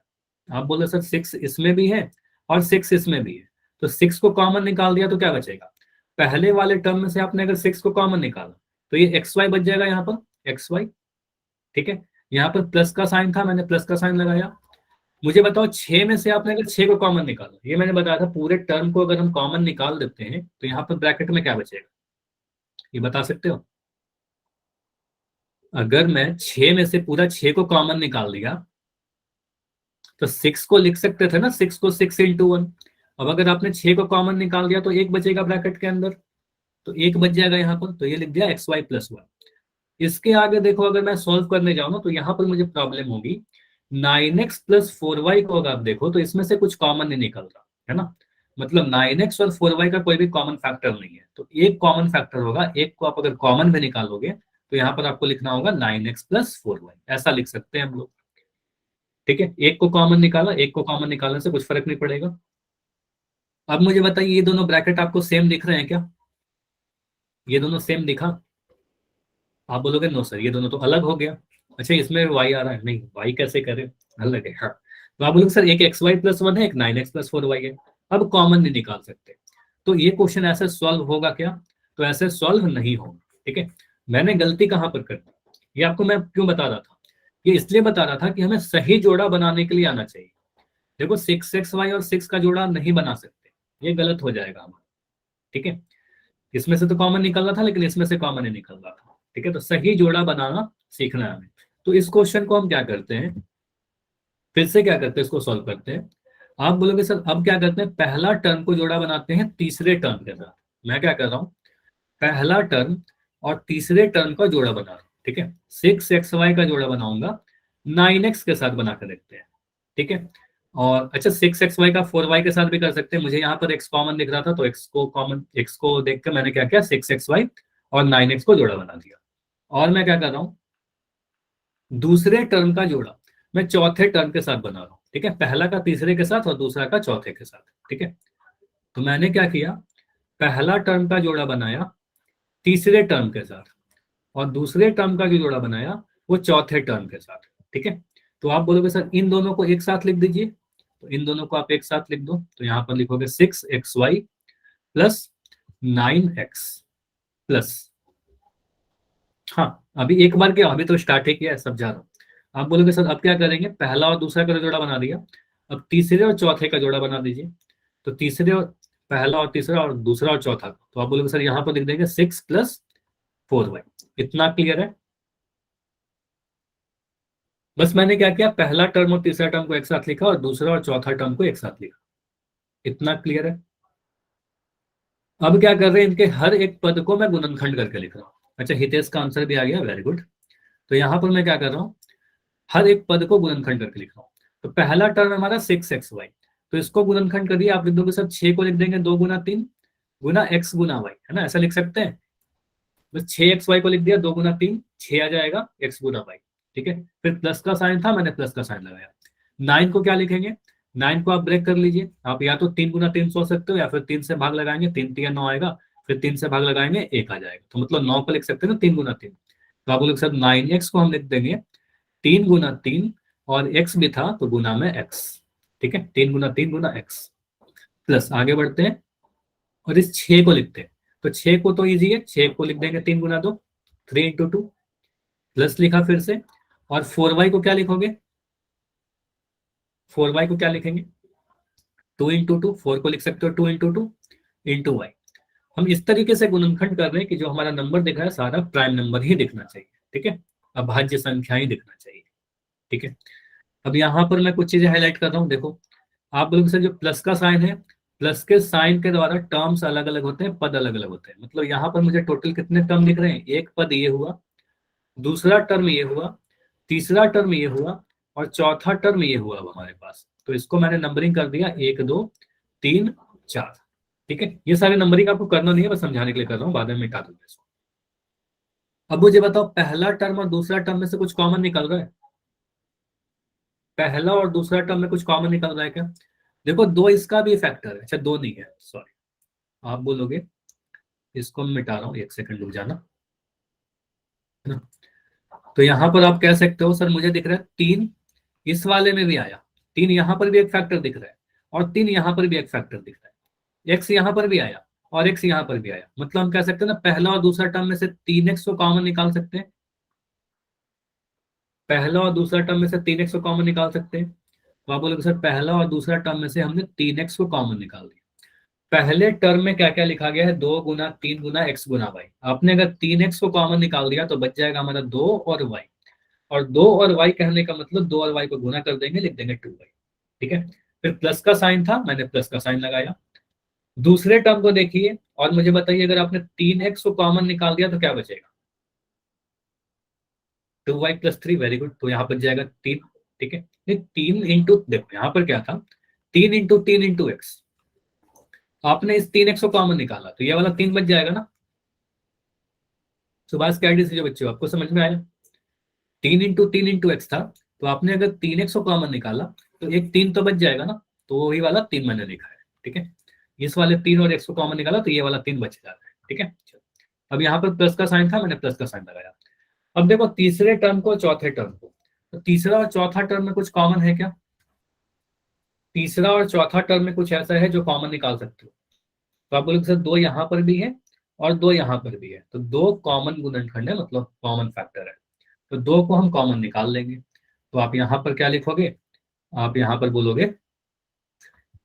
आप बोले सर 6 इसमें भी है और 6 इसमें भी है, तो 6 को कॉमन निकाल दिया तो क्या बचेगा? पहले वाले टर्म में से आपने अगर 6 को कॉमन निकाला तो ये एक्स वाई बच जाएगा, यहाँ पर एक्स वाई। ठीक है, यहाँ पर प्लस का साइन था, मैंने प्लस का साइन लगाया। मुझे बताओ 6 में से आपने अगर 6 को कॉमन निकाला, ये मैंने बताया था पूरे टर्म को अगर हम कॉमन निकाल देते हैं तो यहाँ पर ब्रैकेट में क्या बचेगा, ये बता सकते हो? अगर मैं 6 में से पूरा 6 को कॉमन निकाल दिया तो 6 को लिख सकते थे ना, 6 को 6 × 1। अब अगर आपने 6 को कॉमन निकाल दिया तो एक बचेगा ब्रैकेट के अंदर, तो एक बच जाएगा यहाँ पर, तो ये लिख दिया एक्स वाई प्लस वन। इसके आगे देखो अगर मैं सॉल्व करने जाऊँ ना तो यहाँ पर मुझे प्रॉब्लम होगी। 9x प्लस 4y को अगर आप देखो तो इसमें से कुछ कॉमन नहीं निकल रहा है ना, मतलब 9x और 4y का कोई भी कॉमन फैक्टर नहीं है, तो एक कॉमन फैक्टर होगा, एक को आप अगर कॉमन में निकालोगे तो यहाँ पर आपको लिखना होगा 9x प्लस 4y, ऐसा लिख सकते हैं हम लोग। ठीक है, एक को कॉमन निकाला, एक को कॉमन निकालने से कुछ फर्क नहीं पड़ेगा। अब मुझे बताइए ये दोनों ब्रैकेट आपको सेम दिख रहे हैं क्या? ये दोनों सेम दिखा? आप बोलोगे नो सर ये दोनों तो अलग हो गया। अच्छा इसमें वाई आ रहा है, नहीं वाई कैसे करें, अलग है। हाँ, तो आप बोलोगे सर एक एक्स वाई प्लस वन है, एक 9x प्लस 4y है, अब कॉमन नहीं निकाल सकते। तो ये क्वेश्चन ऐसे सॉल्व होगा क्या? तो ऐसे सॉल्व नहीं होगा। ठीक है, मैंने गलती कहाँ पर कर दी, ये आपको मैं क्यों बता रहा था? ये इसलिए बता रहा था कि हमें सही जोड़ा बनाने के लिए आना चाहिए। देखो 6xy और 6 का जोड़ा नहीं बना सकते, ये गलत हो जाएगा हमारा। ठीक है, इसमें से तो कॉमन निकल रहा था लेकिन इसमें से कॉमन नहीं निकल रहा था। ठीक है, तो सही जोड़ा बनाना सीखना है हमें। तो इस क्वेश्चन को हम क्या करते हैं, फिर से क्या करते हैं, इसको सॉल्व करते हैं। आप बोलोगे सर अब क्या करते हैं, पहला टर्म को जोड़ा बनाते हैं तीसरे टर्म के साथ। मैं क्या कर रहा हूँ, पहला टर्म और तीसरे टर्म का जोड़ा बना रहा हूँ। ठीक है, 6xy का जोड़ा बनाऊंगा 9x के साथ बना कर देखते हैं। ठीक है, और अच्छा 6xy का 4y के साथ भी कर सकते हैं। मुझे यहाँ पर x कॉमन दिख रहा था तो x को देख कर मैंने क्या किया, 6xy और 9x को जोड़ा बना दिया। और मैं क्या कर रहा हूँ, दूसरे टर्म का जोड़ा मैं चौथे टर्म के साथ बना रहा हूँ। ठीक है, पहला का तीसरे के साथ और दूसरा का चौथे के साथ। ठीक है, तो मैंने क्या किया, पहला टर्म का जोड़ा बनाया तीसरे टर्म के साथ और दूसरे टर्म का जो जोड़ा बनाया वो चौथे टर्म के साथ। ठीक है, तो आप बोलोगे सर इन दोनों को एक साथ लिख दीजिए, तो इन दोनों को आप एक साथ लिख दो, तो यहाँ पर लिखोगे 6xy प्लस 9x प्लस, हाँ अभी एक बार क्या, अभी तो स्टार्ट ही किया है, सब जा रहा हूँ। आप बोलोगे सर अब क्या करेंगे, पहला और दूसरा का जोड़ा बना दिया, अब तीसरे और चौथे का जोड़ा बना दीजिए। तो तीसरे और पहला और तीसरा और दूसरा और चौथा, तो आप बोलोगे सर यहाँ पर लिख देंगे 6 + 4y। इतना क्लियर है? बस मैंने क्या किया, पहला टर्म और तीसरा टर्म को एक साथ लिखा और दूसरा और चौथा टर्म को एक साथ लिखा। इतना क्लियर है? अब क्या कर रहे हैं, इनके हर एक पद को मैं गुणनखंड करके लिख रहा हूँ। अच्छा, हितेश का आंसर भी आ गया, वेरी गुड। तो यहाँ पर मैं क्या कर रहा हूँ, हर एक पद को गुणनखंड करके लिख रहा हूँ। तो पहला टर्म हमारा 6xy, तो इसको गुणनखंड करिए। आप लिख दोगे सब 6 को लिख देंगे 2 × 3 गुना x गुना y, है ना, ऐसा लिख सकते हैं। बस 6xy को लिख दिया, 2 × 3 6 आ जाएगा x गुना y। ठीक है, फिर प्लस का साइन था, मैंने प्लस का साइन लगाया। 9 को क्या लिखेंगे, 9 को आप ब्रेक कर लीजिए। आप या तो 3 × 3 सोच सकते हो, या फिर 3 से भाग लगाएंगे, 3×3 = 9 आएगा, फिर 3 से भाग लगाएंगे 1 आ जाएगा। तो मतलब 9 को लिख सकते हैं ना 3 × 3। तो आप लोग सब 9x को हम लिख देंगे 3 × 3, और x भी था तो गुना में x। ठीक है, 3 × 3 गुना x। प्लस आगे बढ़ते हैं और इस 6 को लिखते हैं। तो 6 को तो इजी है, 6 को लिख देंगे 3 × 2, 3 × 2। प्लस लिखा फिर से, और 4y को क्या लिखोगे, 4y को क्या लिखेंगे, 2 × 2, 4 को लिख सकते हो 2 × 2 × y। हम इस तरीके से गुणनखंड कर रहे हैं कि जो हमारा नंबर दिख रहा है सारा प्राइम नंबर ही दिखना चाहिए। ठीक है, अभाज्य संख्या ही दिखना चाहिए। ठीक है, अब यहाँ पर मैं कुछ चीजें हाईलाइट कर रहा हूँ। देखो, आप लोग से जो प्लस का साइन है, प्लस के साइन के द्वारा टर्म्स अलग अलग होते हैं, पद अलग अलग होते हैं। मतलब यहाँ पर मुझे टोटल कितने टर्म दिख रहे हैं, एक पद ये हुआ, दूसरा टर्म ये हुआ, तीसरा टर्म ये हुआ, और चौथा टर्म ये हुआ अब हमारे पास। तो इसको मैंने नंबरिंग कर दिया 1 2 3 4। ठीक है, ये सारे नंबरिंग आपको करना नहीं है, बस समझाने के लिए कर रहा हूँ, बाद में मिटा दूंगा इसको। अब मुझे बताओ, पहला टर्म और दूसरा टर्म में से कुछ कॉमन निकल रहा है? पहला और दूसरा टर्म में कुछ कॉमन निकल रहा है क्या? देखो, दो इसका भी फैक्टर है। अच्छा, दो नहीं है, सॉरी। आप बोलोगे, इसको मैं मिटा रहा हूँ, 1 सेकंड रुक जाना, है ना। तो यहां पर आप कह सकते हो सर मुझे दिख रहा है 3 इस वाले में भी आया, 3 यहां पर भी एक फैक्टर दिख रहा है, और 3 यहां पर भी एक फैक्टर दिख रहा है। एक्स यहां पर भी आया और एक्स यहां पर भी आया। मतलब हम कह सकते हैं ना, पहला और दूसरा टर्म में से 3x को कॉमन निकाल सकते हैं। पहला और दूसरा टर्म में से 3x को कॉमन निकाल सकते हैं। तो आप बोलोगे सर पहला और दूसरा टर्म में से हमने 3x को कॉमन निकाल दिया। पहले टर्म में क्या क्या लिखा गया है, 2 × 3 गुना x गुना y। आपने अगर 3x को कॉमन निकाल दिया तो बच जाएगा हमारा 2 और y। और 2 और y कहने का मतलब 2 और y को गुना कर देंगे, लिख देंगे 2y। ठीक है, फिर प्लस का साइन था, मैंने प्लस का साइन लगाया। दूसरे टर्म को देखिए और मुझे बताइए, अगर आपने 3x को कॉमन निकाल दिया तो क्या बचेगा, 2y + 3। वेरी गुड, तो यहाँ पर जाएगा 3। ठीक है, नहीं 3 इंटू, देखो यहाँ पर क्या था, 3 × 3 × x। आपने इस 3x को कॉमन निकाला तो ये वाला 3 बच जाएगा ना। सुभाष कैडी से जो बच्चे हो, आपको समझ में आया? 3 × 3 × x था, तो आपने अगर 3x को कॉमन निकाला तो एक 3 तो बच जाएगा ना। तो वही वाला 3 मैंने लिखा है। ठीक है, इस वाले 3 और x को कॉमन निकाला तो ये वाला 3 बच जाता है। ठीक है, चलो। अब यहाँ पर प्लस का साइन था, मैंने प्लस का साइन लगाया। अब देखो तीसरे टर्म को चौथे टर्म को, तो तीसरा और चौथा टर्म में कुछ कॉमन है क्या? तीसरा और चौथा टर्म में कुछ ऐसा है जो कॉमन निकाल सकते हो? तो आप बोलोगे सर 2 यहाँ पर भी है और 2 यहाँ पर भी है, तो 2 कॉमन गुणनखंड है, मतलब कॉमन फैक्टर है। तो 2 को हम कॉमन निकाल लेंगे। तो आप यहाँ पर क्या लिखोगे, आप यहाँ पर बोलोगे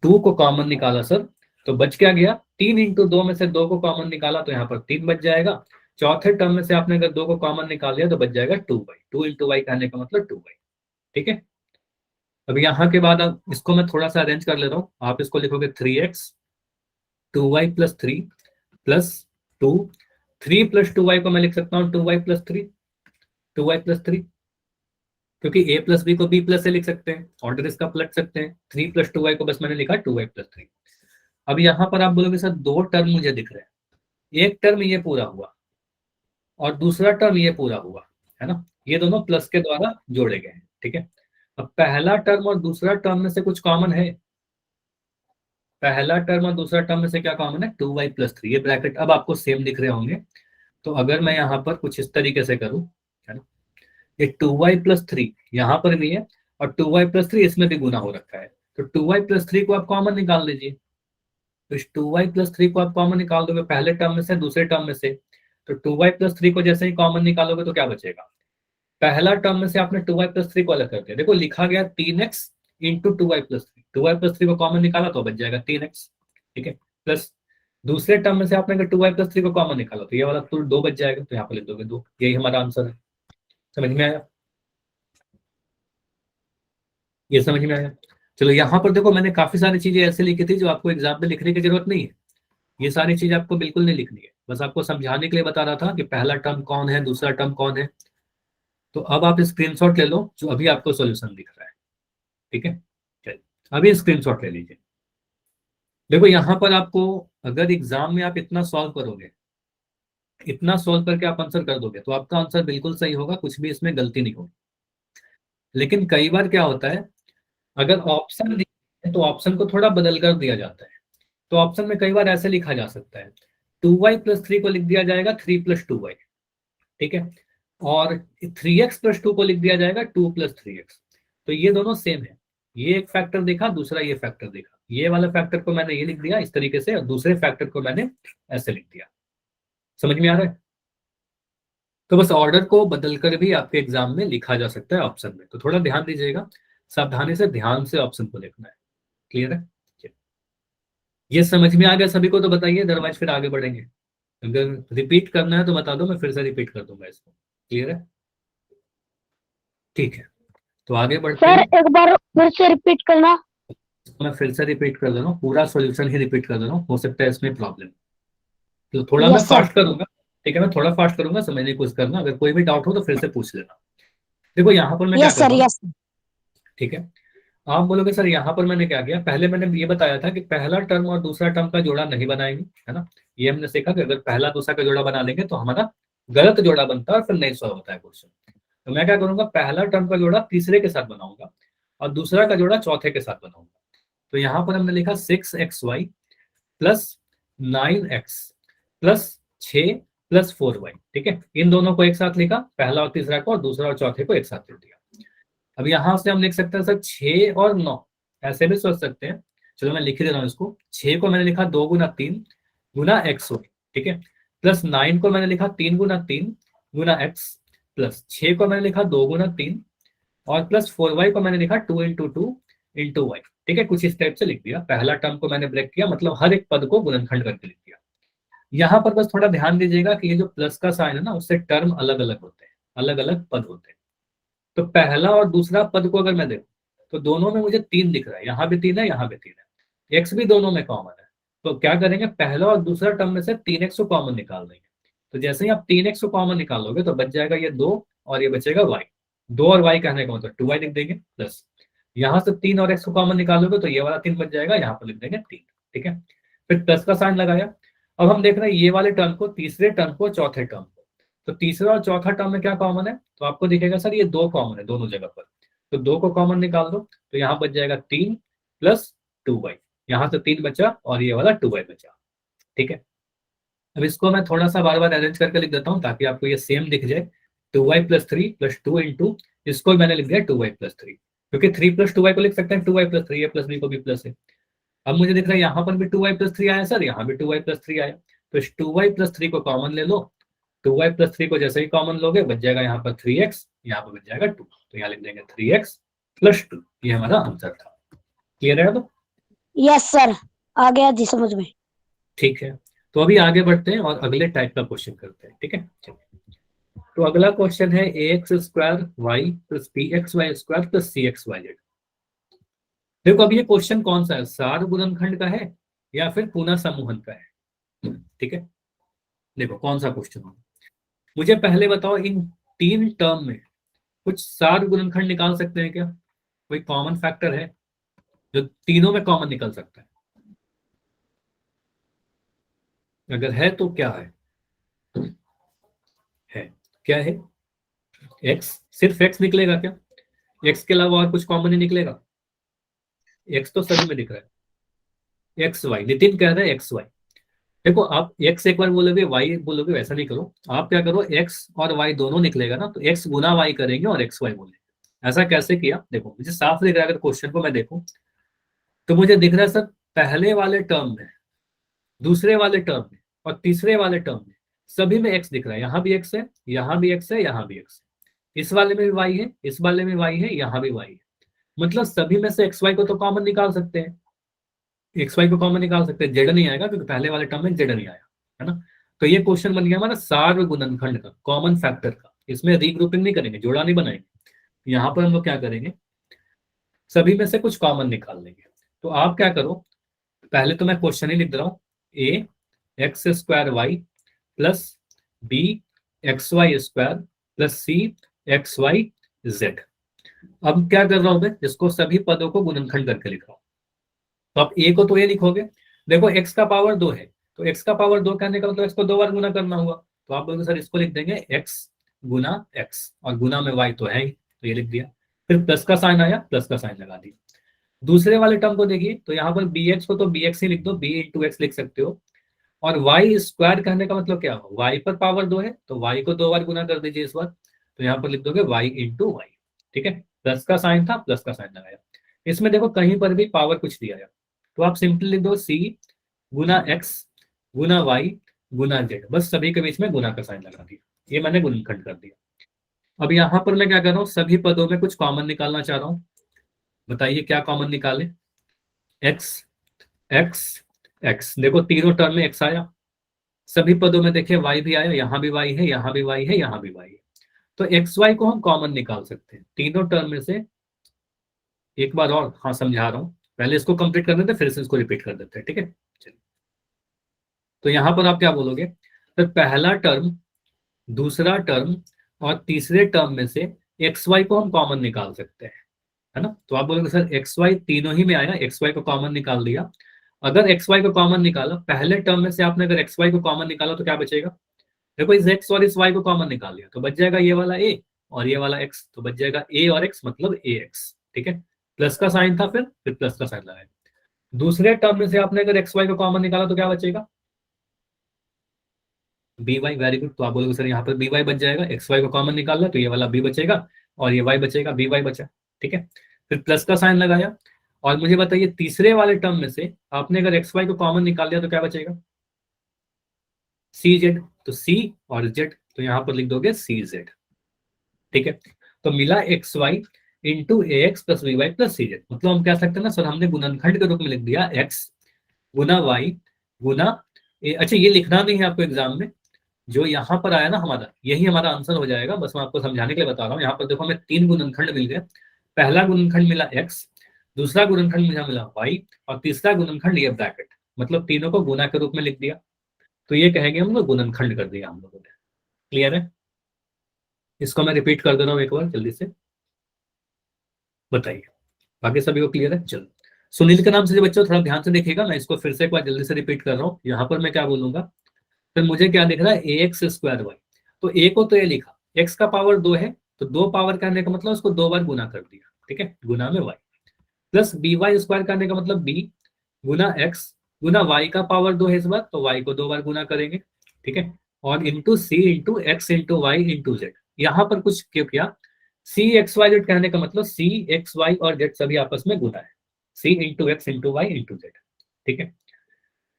2 को कॉमन निकाला सर, तो बच क्या गया, 3 × 2 में से 2 को कॉमन निकाला तो यहाँ पर 3 बच जाएगा। चौथे टर्म में से आपने अगर 2 को कॉमन निकाल लिया तो बच जाएगा 2y। 2 × y कहने का मतलब 2y। ठीक है, अब यहाँ के बाद अब इसको मैं थोड़ा सा अरेंज कर ले रहा हूँ। आप इसको लिखोगे 3x 2y + 3 + 2। 3 + 2y को मैं लिख सकता हूँ 2y + 3, 2y + 3, क्योंकि a + b को b + से लिख सकते हैं, ऑर्डर इसका पलट सकते हैं। 3 + 2y को बस मैंने लिखा 2y + 3। अब यहाँ पर आप बोलोगे सर दो टर्म मुझे दिख रहे हैं, एक टर्म ये पूरा हुआ और दूसरा टर्म ये पूरा हुआ, है ना। ये दोनों प्लस के द्वारा जोड़े गए हैं। ठीक है, अब पहला टर्म और दूसरा टर्म में से कुछ कॉमन है? पहला टर्म और दूसरा टर्म में से क्या कॉमन है, 2y + 3। ये ब्रैकेट अब आपको सेम दिख रहे होंगे। तो अगर मैं यहाँ पर कुछ इस तरीके से करूँ, है ना, ये 2y + 3 यहाँ पर भी है और 2y + 3 इसमें भी गुना हो रखा है। तो 2y + 3 को आप कॉमन निकाल लीजिए। तो इस 2y + 3 को आप कॉमन निकाल दोगे पहले टर्म में से दूसरे टर्म में से। तो 2y + 3 को जैसे ही कॉमन निकालोगे तो क्या बचेगा, पहला टर्म में से आपने 2y+3 को अलग कर दिया, देखो लिखा गया 3x इंटू 2y+3, 2y+3 को कॉमन निकाला तो बच जाएगा 3x, ठीक है। प्लस दूसरे टर्म में से आपने अगर 2y+3 को कॉमन निकाला तो ये वाला तो 2 बच जाएगा, तो यहाँ पर लिख दोगे 2, यही हमारा आंसर है। समझ में आया? ये समझ में आया? चलो यहाँ पर देखो, मैंने काफी सारी चीजें ऐसे लिखी थी जो आपको एग्जाम में लिखने की जरूरत नहीं है। ये सारी चीज आपको बिल्कुल नहीं लिखनी है, बस आपको समझाने के लिए बता रहा था कि पहला टर्म कौन है, दूसरा टर्म कौन है। तो अब आप स्क्रीनशॉट ले लो जो अभी आपको सॉल्यूशन दिख रहा है, ठीक है। चलिए अभी स्क्रीनशॉट ले लीजिए। देखो यहाँ पर आपको, अगर एग्जाम में आप इतना सॉल्व करोगे, इतना सॉल्व करके आप आंसर कर दोगे तो आपका आंसर बिल्कुल सही होगा, कुछ भी इसमें गलती नहीं होगी। लेकिन कई बार क्या होता है, अगर ऑप्शन दिए हैं तो ऑप्शन को थोड़ा बदल कर दिया जाता है। तो ऑप्शन में कई बार ऐसे लिखा जा सकता है, 2y+3 को लिख दिया जाएगा 3+2y, ठीक है। और 3x+2 को लिख दिया जाएगा 2+3x। तो ये दोनों सेम है, ये एक फैक्टर देखा, दूसरा ये फैक्टर देखा, ये वाला फैक्टर को मैंने ये लिख दिया इस तरीके से और दूसरे फैक्टर को मैंने ऐसे लिख दिया। समझ में आ रहा है? तो बस ऑर्डर को बदलकर भी आपके एग्जाम में लिखा जा सकता है ऑप्शन में, तो थोड़ा ध्यान दीजिएगा, सावधानी से ध्यान से ऑप्शन को लिखना है। क्लियर है? ये समझ में आ गया सभी को तो बताइए, अदरवाइज फिर आगे बढ़ेंगे। अगर रिपीट करना है तो बता दो, मैं फिर से रिपीट कर दूंगा इसको। क्लियर है? ठीक है, तो आगे बढ़ते सर हैं। एक बार फिर से रिपीट करना। मैं फिर से रिपीट कर दे रहा हूँ, पूरा सॉल्यूशन ही रिपीट कर दे रहा हूँ, हो सकता है इसमें प्रॉब्लम। तो थोड़ा मैं यस सर। फास्ट करूंगा, ठीक है, मैं थोड़ा फास्ट करूंगा, समझने की कोशिश करना, अगर कोई भी डाउट हो तो फिर से पूछ लेना। देखो यहाँ पर मैं क्या यस कर सर। रहा हूँ, यस। ठीक है। आप बोलोगे सर यहाँ पर मैंने क्या किया, पहले मैंने ये बताया था कि पहला टर्म और दूसरा टर्म का जोड़ा नहीं बनाएंगे, है ना। ये हमने सीखा कि अगर पहला दूसरा का जोड़ा बना लेंगे तो हमारा गलत जोड़ा बनता है और फिर नहीं सॉल्व होता है क्वेश्चन। तो मैं क्या करूंगा, पहला टर्म का जोड़ा तीसरे के साथ बनाऊंगा और दूसरा का जोड़ा चौथे के साथ बनाऊंगा। तो यहाँ पर हमने लिखा 6xy plus 9x plus 6 plus 4y, ठीक है। इन दोनों को एक साथ लिखा, पहला और तीसरा को, और दूसरा और चौथे को एक साथ लिख दिया। अब यहां से हम लिख सकते हैं सर 6 और 9, ऐसे भी सोच सकते हैं। चलो मैं लिख ही दे रहा हूँ इसको, 6 को मैंने लिखा 2 गुना 3 गुना x, ठीक है। प्लस 9 को मैंने लिखा 3 गुना 3 गुना x, प्लस 6 को मैंने लिखा 2 गुना 3, और प्लस 4y को मैंने लिखा 2 इंटू 2 इंटू y, ठीक है। कुछ इस टाइप से लिख दिया, पहला टर्म को मैंने ब्रेक किया, मतलब हर एक पद को गुणनखंड करके लिख दिया। यहाँ पर बस थोड़ा ध्यान दीजिएगा कि ये जो प्लस का साइन है ना, उससे टर्म अलग अलग होते हैं, अलग अलग पद होते हैं। तो पहला और दूसरा पद को अगर मैं देखूं तो दोनों में मुझे 3 दिख रहा है, यहाँ भी 3 है, यहाँ भी 3 है, एक्स भी दोनों में कॉमन है। तो क्या करेंगे, पहला और दूसरा टर्म में से 3x को कॉमन निकाल देंगे। तो जैसे ही आप 3x को कॉमन निकालोगे तो बच जाएगा ये 2 और ये बचेगा y। 2 और y कहने का मतलब 2y लिख देंगे, प्लस यहाँ से 3 और x को कॉमन निकालोगे तो ये वाला 3 बच जाएगा, यहाँ पर लिख देंगे 3, ठीक है। फिर प्लस का साइन लगाया। अब हम देख रहे हैं ये वाले टर्म को, तीसरे टर्म को, चौथे टर्म को। तो तीसरा और चौथा टर्म में क्या कॉमन है, तो आपको दिखेगा सर ये 2 कॉमन है दोनों जगह पर। तो 2 को कॉमन निकाल दो तो यहाँ बच जाएगा 3 प्लस 2y, यहाँ से 3 बचा और ये वाला 2y बचा, ठीक है। अब इसको मैं थोड़ा सा बार बार अरेंज करके लिख देता हूँ ताकि आपको ये सेम दिख जाए। 2y+3+2 इसको मैंने लिख दिया 2y+3, क्योंकि 3+2y को लिख सकते हैं 2y+3, a+b को भी प्लस है। अब मुझे दिख रहा है यहाँ पर भी 2y+3 आया सर, यहाँ भी 2y+3 आया, तो इस 2y+3 को कॉमन ले लो। 2y+3 को जैसे ही कॉमन लोगे बच जाएगा यहाँ पर 3x, यहाँ पर बच जाएगा 2, तो यहाँ लिख देंगे 3x+2, ये हमारा आंसर था। क्लियर है? तो यस सर, आ गया जी समझ में। ठीक है, तो अभी आगे बढ़ते हैं और अगले टाइप का क्वेश्चन करते हैं, ठीक है। तो अगला क्वेश्चन है ax² plus bxy² plus cxyz। देखो अब ये क्वेश्चन कौन सा है, सार गुणनखंड का है या फिर पुनः समूहन का है, ठीक है। देखो कौन सा क्वेश्चन है, मुझे पहले बताओ इन 3 टर्म में कुछ सार गुणनखंड निकाल सकते हैं क्या, कोई कॉमन फैक्टर है जो तीनों में कॉमन निकल सकता है? अगर है तो क्या है क्या है? एक्स, सिर्फ एक्स निकलेगा क्या? एक्स के अलावा और कुछ कॉमन नहीं निकलेगा? एक्स तो सभी में दिख रहा है। एक्स वाई, नितिन कह रहे हैं एक्स वाई। देखो आप एक्स एक बार बोलोगे वाई बोलोगे, वैसा नहीं करो, आप क्या करो, एक्स और वाई दोनों निकलेगा ना, तो एक्स गुना वाई करेंगे और एक्स वाई बोलेंगे। ऐसा कैसे किया, देखो मुझे साफ दिख रहा है, अगर क्वेश्चन को मैं देखूं तो मुझे दिख रहा है सर, पहले वाले टर्म में, दूसरे वाले टर्म में और तीसरे वाले टर्म में सभी में एक्स दिख रहा है, यहाँ भी एक्स है, यहाँ भी एक्स है, यहाँ भी एक्स है। इस वाले में भी y है, इस वाले में y है, यहाँ भी y है। मतलब सभी में से xy को तो कॉमन निकाल सकते हैं, xy को कॉमन निकाल सकते हैं, z नहीं आएगा क्योंकि पहले वाले टर्म में z नहीं आया, है ना। तो ये क्वेश्चन बन गया हमारा सार्वगुणनखंड का, कॉमन फैक्टर का। इसमें रीग्रुपिंग नहीं करेंगे, जोड़ा नहीं बनाएंगे, यहाँ पर हम लोग क्या करेंगे, सभी में से कुछ कॉमन निकाल लेंगे। तो आप क्या करो, पहले तो मैं क्वेश्चन ही लिख रहा हूँ, A X square Y plus B X Y square plus C X Y Z. अब क्या कर रहा हूं मैं, इसको सभी पदों को गुणनखंड करके लिख रहा हूं। तो आप ए को तो ये लिखोगे, देखो एक्स का पावर 2 है, तो एक्स का पावर 2 कहने का मतलब एक्स को 2 बार गुना करना हुआ। तो आप बोलोगे सर इसको लिख देंगे एक्स गुना एक्स, और गुना में वाई तो है ही, तो ये लिख दिया। फिर प्लस का साइन आया, प्लस का साइन लगा दिया। दूसरे वाले टर्म को देखिए, तो यहाँ पर बी एक्स को तो बी एक्स ही लिख दो, बी इंटू एक्स लिख सकते हो। और वाई स्क्वायर कहने का मतलब क्या हो, वाई पर पावर 2 है तो वाई को 2 बार गुना कर दीजिए इस बार, तो यहाँ पर लिख दोगे वाई इंटू वाई। ठीक है, प्लस का साइन था, प्लस का साइन लगाया। इसमें देखो कहीं पर भी पावर कुछ दिया है, तो आप सिंपली लिख दो सी गुना एक्स गुना वाई गुना जेड, बस सभी के बीच में गुना का साइन लगा दिया, ये मैंने गुणनखंड कर दिया। अब यहाँ पर मैं क्या कर रहा हूँ, सभी पदों में कुछ कॉमन निकालना चाह रहा हूँ। बताइए क्या कॉमन निकाले, एक्स एक्स एक्स, देखो तीनों टर्म में एक्स आया, सभी पदों में देखिए वाई भी आया, यहाँ भी वाई है, यहाँ भी वाई है, यहाँ भी वाई है। तो एक्स वाई को हम कॉमन निकाल सकते हैं तीनों टर्म में से। एक बार और हाँ समझा रहा हूँ, पहले इसको कंप्लीट कर देते हैं, फिर से इसको रिपीट कर देते हैं, ठीक है। चलिए, तो यहाँ पर आप क्या बोलोगे, तो पहला टर्म, दूसरा टर्म और तीसरे टर्म में से एक्स वाई को हम कॉमन निकाल सकते हैं, है ना। तो आप बोलोगे सर एक्स वाई तीनों ही में आया, एक्स वाई को कॉमन निकाल दिया। अगर एक्स वाई को कॉमन निकाला, पहले टर्म में से आपने अगर एक्स वाई को कॉमन निकाला तो क्या बचेगा, देखो इस एक्स और इस वाई को कॉमन निकाल लिया तो बच जाएगा ये वाला ए और ये वाला एक्स, तो बच जाएगा ए और एक्स मतलब ए एक्स, ठीक है। प्लस का साइन था, फिर प्लस का साइन लगाया। दूसरे टर्म में से आपने अगर एक्स वाई को कॉमन निकाला तो क्या बचेगा, बी वाई, वेरी गुड। तो आप बोलोगे सर यहाँ पर बी वाई बच जाएगा, एक्स वाई को कॉमन निकालना तो ये वाला बी बचेगा और ये वाई बचेगा, बी वाई बचा, ठीक है। फिर प्लस का साइन लगाया। और मुझे बताइए तीसरे वाले टर्म में से आपने अगर एक्स वाई को कॉमन निकाल लिया तो क्या बचेगा, सी जेड। तो सी और जेड, तो यहाँ पर लिख दोगे सी जेड, ठीक है। तो मिला X Y into A X plus V Y plus C Z. मतलब हम कह सकते हैं ना सर, हमने गुणनखंड के रूप में लिख दिया एक्स गुना वाई गुना ए। अच्छा ये लिखना नहीं है आपको एग्जाम में, जो यहाँ पर आया ना हमारा, यही हमारा आंसर हो जाएगा, बस मैं आपको समझाने के लिए बता रहा हूँ। यहाँ पर देखो हमें 3 गुणनखंड मिल गए, पहला गुणनखंड मिला एक्स, दूसरा गुणनखंड मुझे मिला वाई, और तीसरा गुणनखंड ये ब्रैकेट, मतलब तीनों को गुना के रूप में लिख दिया। तो ये कहेंगे हम लोग गुणनखंड कर दिया हम लोगों ने। क्लियर है, इसको मैं रिपीट कर दे रहा हूँ एक बार जल्दी से, बताइए बाकी सभी को क्लियर है। चलो, सुनील के नाम से जो बच्चों थोड़ा ध्यान से देखिएगा, मैं इसको फिर से एक बार जल्दी से रिपीट कर रहा हूँ। यहाँ पर मैं क्या बोलूंगा, फिर मुझे क्या दिख रहा है, ए एक्स स्क्वायर वाई। तो ए को तो ये लिखा, एक्स का पावर 2 है तो 2 पावर करने का मतलब उसको 2 बार गुना कर दिया, ठीक है, गुना में Y. Plus B Y square करने का मतलब बी गुना एक्स गुना वाई का पावर 2 है इस बार, तो वाई को 2 बार गुना करेंगे, ठीक है। और into C into X into Y into Z. यहाँ पर कुछ क्यों किया, सी एक्स वाई जेड कहने का मतलब सी एक्स वाई और जेड सभी आपस में गुना है, C into X into Y into Z, ठीक है।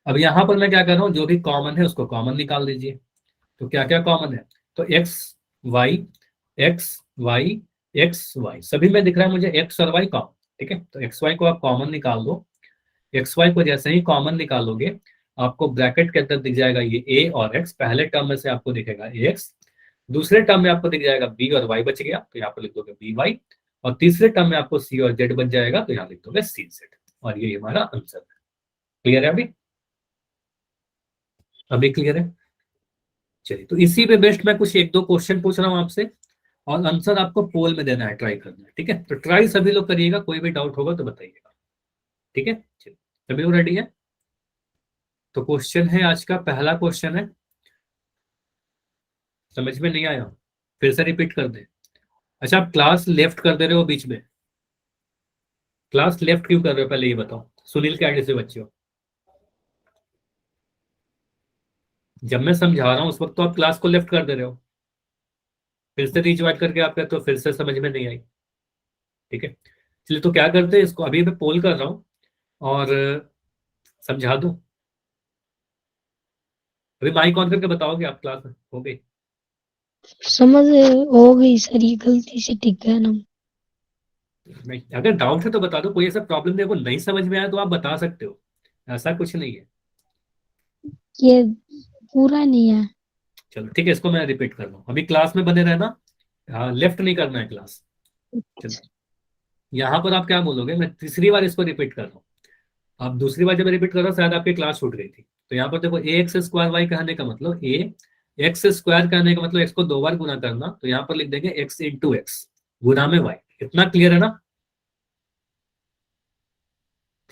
अब यहाँ पर मैं क्या कर रहा हूँ, जो भी कॉमन है उसको कॉमन निकाल दीजिए। तो क्या क्या कॉमन है, तो X Y X Y X Y, सभी में दिख रहा है मुझे एक्स और वाई कॉमन, ठीक है। तो एक्स वाई को आप कॉमन निकाल दो। एक्स वाई को जैसे ही कॉमन निकालोगे, आपको ब्रैकेट के अंदर दिख जाएगा ये ए और एक्स, पहले टर्म में से आपको दिखेगा ए एक्स, दूसरे टर्म में आपको दिख जाएगा बी और वाई बच गया, तो यहाँ पर लिख दोगे बी वाई, और तीसरे टर्म में आपको सी और जेड बच जाएगा, तो यहाँ लिख दोगे सी जेड, और ये हमारा आंसर है। क्लियर है अभी, अभी क्लियर है। चलिए, तो इसी पे बेस्ड मैं कुछ एक दो क्वेश्चन पूछ रहा हूँ आपसे, और आंसर आपको पोल में देना है, ट्राई करना है, ठीक है। तो ट्राई सभी लोग करिएगा, कोई भी डाउट होगा तो बताइएगा, ठीक है। चलिए, सभी लोग रेडी है। तो क्वेश्चन है आज का, पहला क्वेश्चन है, समझ में नहीं आया फिर से रिपीट कर दे। अच्छा, आप क्लास लेफ्ट कर दे रहे हो बीच में, क्लास लेफ्ट क्यों कर रहे हो पहले ये बताओ, सुनील के आईडी से बच्चे हो। जब मैं समझा रहा हूँ उस वक्त तो आप क्लास को लेफ्ट कर दे रहे हो, फिर से रीज्वाइन करके आप कहते हो फिर से समझ में नहीं आई, ठीक है। चलिए, तो क्या करते हैं, इसको अभी मैं पोल कर रहा हूँ और समझा दूं। अभी माइक ऑन करके बताओगे आप, क्लास में हो गई। समझ हो गई सर, ये गलती से टिक गया ना। नहीं, अगर डाउट है तो बता दो, कोई ऐसा प्रॉब्लम देखो नहीं समझ में आया तो आप बता सकते हो, ऐसा कुछ नहीं है। ये पूरा नहीं है। चलो ठीक है, इसको मैं रिपीट कर रहा हूँ, अभी क्लास में बने रहना। हाँ, लेफ्ट नहीं करना है क्लास। चलो, यहाँ पर आप क्या बोलोगे, मैं तीसरी बार इसको रिपीट कर रहा हूँ। आप दूसरी बार जब रिपीट कर रहा हूँ शायद आपकी क्लास छूट गई थी। तो यहाँ पर देखो, ए एक्स स्क्वायर वाई कहने का मतलब ए एक्स स्क्वायर कहने का मतलब एक्स को 2 बार गुना करना, तो यहाँ पर लिख देंगे एक्स इंटू एक्स गुना में वाई। इतना क्लियर है ना?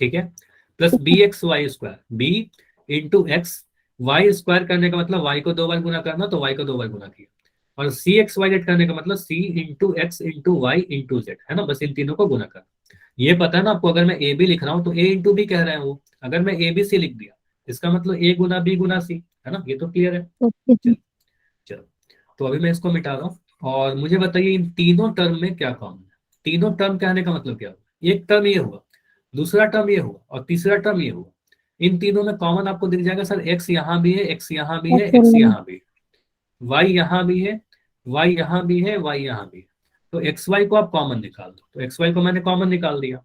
ठीक है। Plus B X Y square, B into X, Y square करने का मतलब वाई को 2 बार गुना करना, तो वाई को 2 बार गुना किया। और सी एक्स वाई जेड करने का मतलब C into X into Y into Z, है ना, बस इन तीनों को गुना करना। ये पता है ना आपको, अगर मैं ए बी लिख रहा हूँ तो ए इंटू बी कह रहे हैं वो, अगर मैं ए बी सी लिख दिया इसका मतलब ए गुना बी गुना सी, है ना, ये तो क्लियर है। Okay sir. चलो, चलो, तो अभी मैं इसको मिटा रहा हूँ। और मुझे बताइए इन तीनों टर्म में क्या कॉमन है? तीनों टर्म कहने का मतलब क्या हुआ, एक टर्म ये हुआ, दूसरा टर्म ये हुआ और तीसरा टर्म ये हुआ। इन तीनों में कॉमन आपको दिख जाएगा सर, एक्स यहाँ भी है, एक्स यहाँ भी है, एक्स यहाँ भी है, वाई यहाँ भी है, वाई यहाँ भी है, वाई यहाँ भी है। तो एक्स वाई को आप कॉमन निकाल दो, तो एक्स वाई को मैंने कॉमन निकाल दिया।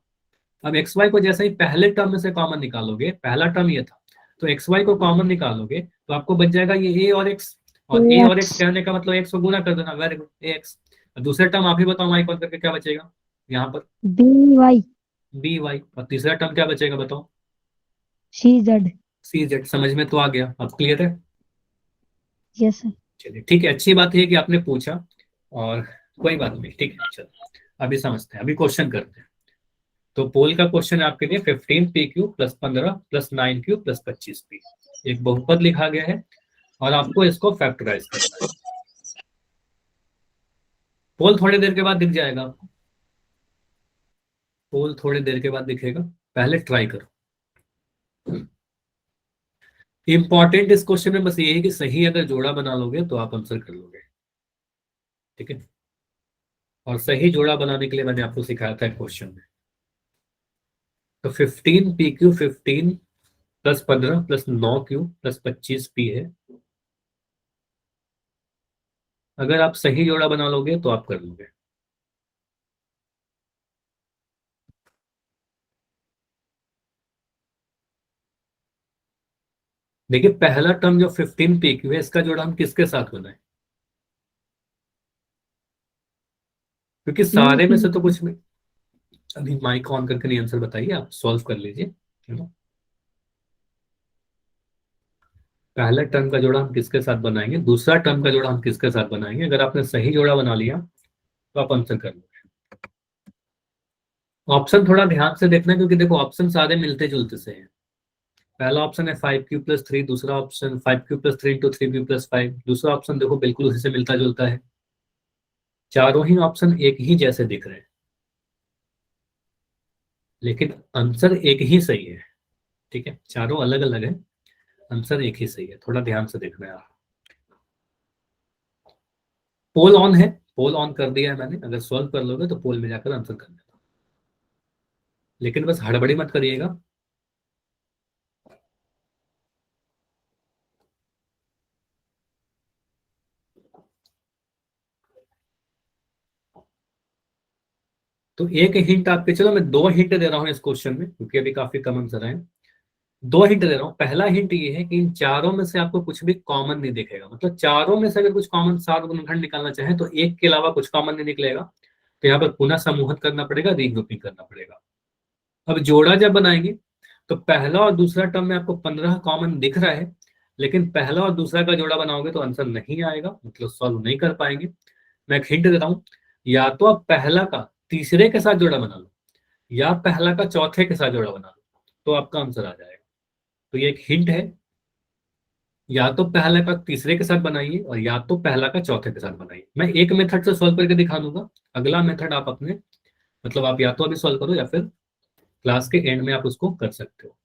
अब एक्स वाई को जैसे ही पहले टर्म में से कॉमन निकालोगे, पहला टर्म ये था, तो एक्स वाई को कॉमन निकालोगे तो आपको बच जाएगा ये ए और एक्स। और ए और एक्स एक्स कहने का मतलब एक्स को गुना कर देना, वेरी गुड, ए एक्स। दूसरे टर्म आप ही बताओ, माइक ऑन करके क्या बचेगा यहाँ पर? B Y B Y. और तीसरा टर्म क्या बचेगा बताओ? C Z. C Z. समझ में तो आ गया, अब क्लियर है? Yes sir. चलिए ठीक है, अच्छी बात है कि आपने पूछा। और कोई बात नहीं, ठीक है, चलो अभी समझते हैं, अभी क्वेश्चन करते हैं। तो पोल का क्वेश्चन है आपके लिए, 15 PQ plus 15 plus 9Q plus 25P, एक बहुपद लिखा गया है और आपको इसको फैक्टराइज करना है। पोल थोड़ी देर के बाद दिख जाएगा आपको, पोल थोड़ी देर के बाद दिखेगा, पहले ट्राई करो। इंपॉर्टेंट इस क्वेश्चन में बस ये है कि सही अगर जोड़ा बना लोगे तो आप आंसर कर लोगे, ठीक है। और सही जोड़ा बनाने के लिए मैंने आपको सिखाया था क्वेश्चन में। तो 15 PQ 15 plus 15 plus 9Q plus 25P है। अगर आप सही जोड़ा बना लोगे तो आप कर लोगे। देखिए, पहला टर्म जो 15 PQ है, इसका जोड़ा हम किसके साथ बनाए? क्योंकि तीन सारे में की। से तो कुछ भी। अभी माइक ऑन करके नहीं, आंसर बताइए, आप सॉल्व कर लीजिए, है ना। पहला टर्म का जोड़ा हम किसके साथ बनाएंगे, दूसरा टर्म का जोड़ा हम किसके साथ बनाएंगे, अगर आपने सही जोड़ा बना लिया तो आप आंसर कर लोगे। ऑप्शन थोड़ा ध्यान से देखना, क्योंकि देखो ऑप्शन सारे मिलते जुलते से हैं। पहला ऑप्शन है 5Q+3, दूसरा ऑप्शन 5Q+3 इंटू 3P+5, दूसरा ऑप्शन देखो बिल्कुल उसी से मिलता जुलता है। चारों ही ऑप्शन एक ही जैसे दिख रहे हैं, लेकिन आंसर एक ही सही है, ठीक है, चारों अलग अलग है, आंसर एक ही सही है, थोड़ा ध्यान से देखना है आप। पोल ऑन है, पोल ऑन कर दिया है मैंने, अगर सॉल्व कर लोगे तो पोल में जाकर आंसर कर देना, लेकिन बस हड़बड़ी मत करिएगा। तो एक हिंट आपके, चलो मैं 2 हिंट दे रहा हूँ इस क्वेश्चन में, क्योंकि अभी काफी कम आंसर है। 2 हिंट दे रहा हूँ। पहला हिंट ये है कि इन चारों में से आपको कुछ भी कॉमन नहीं दिखेगा, मतलब चारों में से अगर कुछ कॉमन, 7 गुणनखंड निकालना चाहे तो एक के अलावा कुछ कॉमन नहीं निकलेगा, तो यहाँ पर पुनः समूहन करना पड़ेगा, रीग्रुपिंग करना पड़ेगा। अब जोड़ा जब बनाएंगे तो पहला और दूसरा टर्म में आपको 15 कॉमन दिख रहा है, लेकिन पहला और दूसरा का जोड़ा बनाओगे तो आंसर नहीं आएगा, मतलब सॉल्व नहीं कर पाएंगे। मैं एक हिंट देता हूँ, या तो आप पहला का तीसरे के साथ जोड़ा बना लो, या पहला का चौथे के साथ जोड़ा बना लो, तो आपका आंसर आ जाएगा। तो ये एक हिंट है, या तो पहला का तीसरे के साथ बनाइए और या तो पहला का चौथे के साथ बनाइए। मैं एक मेथड से सॉल्व करके दिखा दूंगा, अगला मेथड आप अपने, मतलब आप या तो अभी सॉल्व करो या फिर क्लास के एंड में आप उसको कर सकते हो,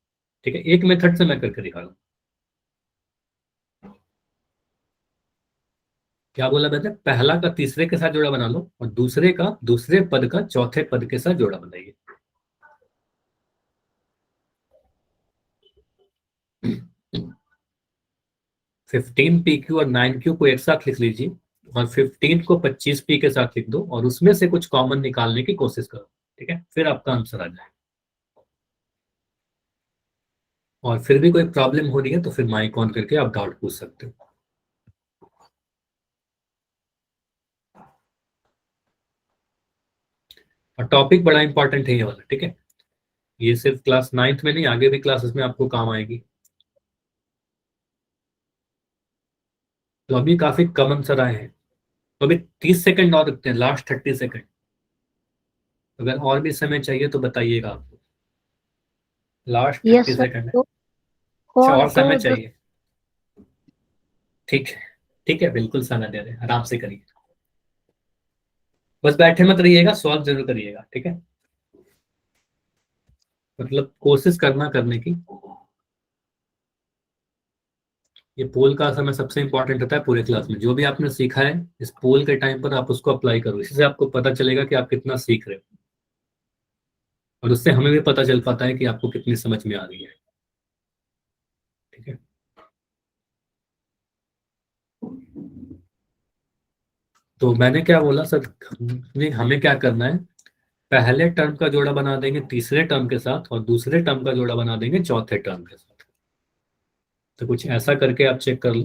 ठीक है। एक मेथड से मैं करके दिखा दूँ। क्या बोला मैंने, पहला का तीसरे के साथ जोड़ा बना लो और दूसरे का दूसरे पद का चौथे पद के साथ जोड़ा बनाइए। 15 PQ और 9Q को एक साथ लिख लीजिए, और 15 को 25p के साथ लिख दो और उसमें से कुछ कॉमन निकालने की कोशिश करो, ठीक है, फिर आपका आंसर आ जाए। और फिर भी कोई प्रॉब्लम हो रही है तो फिर माइक ऑन करके आप डाउट पूछ सकते हो। और टॉपिक बड़ा इंपॉर्टेंट है ये वाला, ठीक है, ये सिर्फ क्लास 9th में नहीं, आगे भी क्लासेस में आपको काम आएगी। तो अभी काफी कम आंसर आए हैं, तो अभी 30 सेकंड और रखते हैं, लास्ट 30 सेकंड। अगर और भी समय चाहिए तो बताइएगा आपको। Last yes thirty sir. Second है। तो अच्छा, और और तो समय दस। चाहिए? ठीक है, ठीक है, बिल्कुल समय दे रहे हैं, आराम से करिए। बस बैठे मत रहिएगा, सॉल्व जरूर करिएगा, ठीक है, मतलब कोशिश करना करने की। ये पोल का समय सबसे इंपॉर्टेंट होता है पूरे क्लास में। जो भी आपने सीखा है इस पोल के टाइम पर आप उसको अप्लाई करो, इससे आपको पता चलेगा कि आप कितना सीख रहे हो, और उससे हमें भी पता चल पाता है कि आपको कितनी समझ में आ रही है, ठीक है। तो मैंने क्या बोला सर, हमें क्या करना है, पहले टर्म का जोड़ा बना देंगे तीसरे टर्म के साथ और दूसरे टर्म का जोड़ा बना देंगे चौथे टर्म के साथ। तो कुछ ऐसा करके आप चेक कर लो।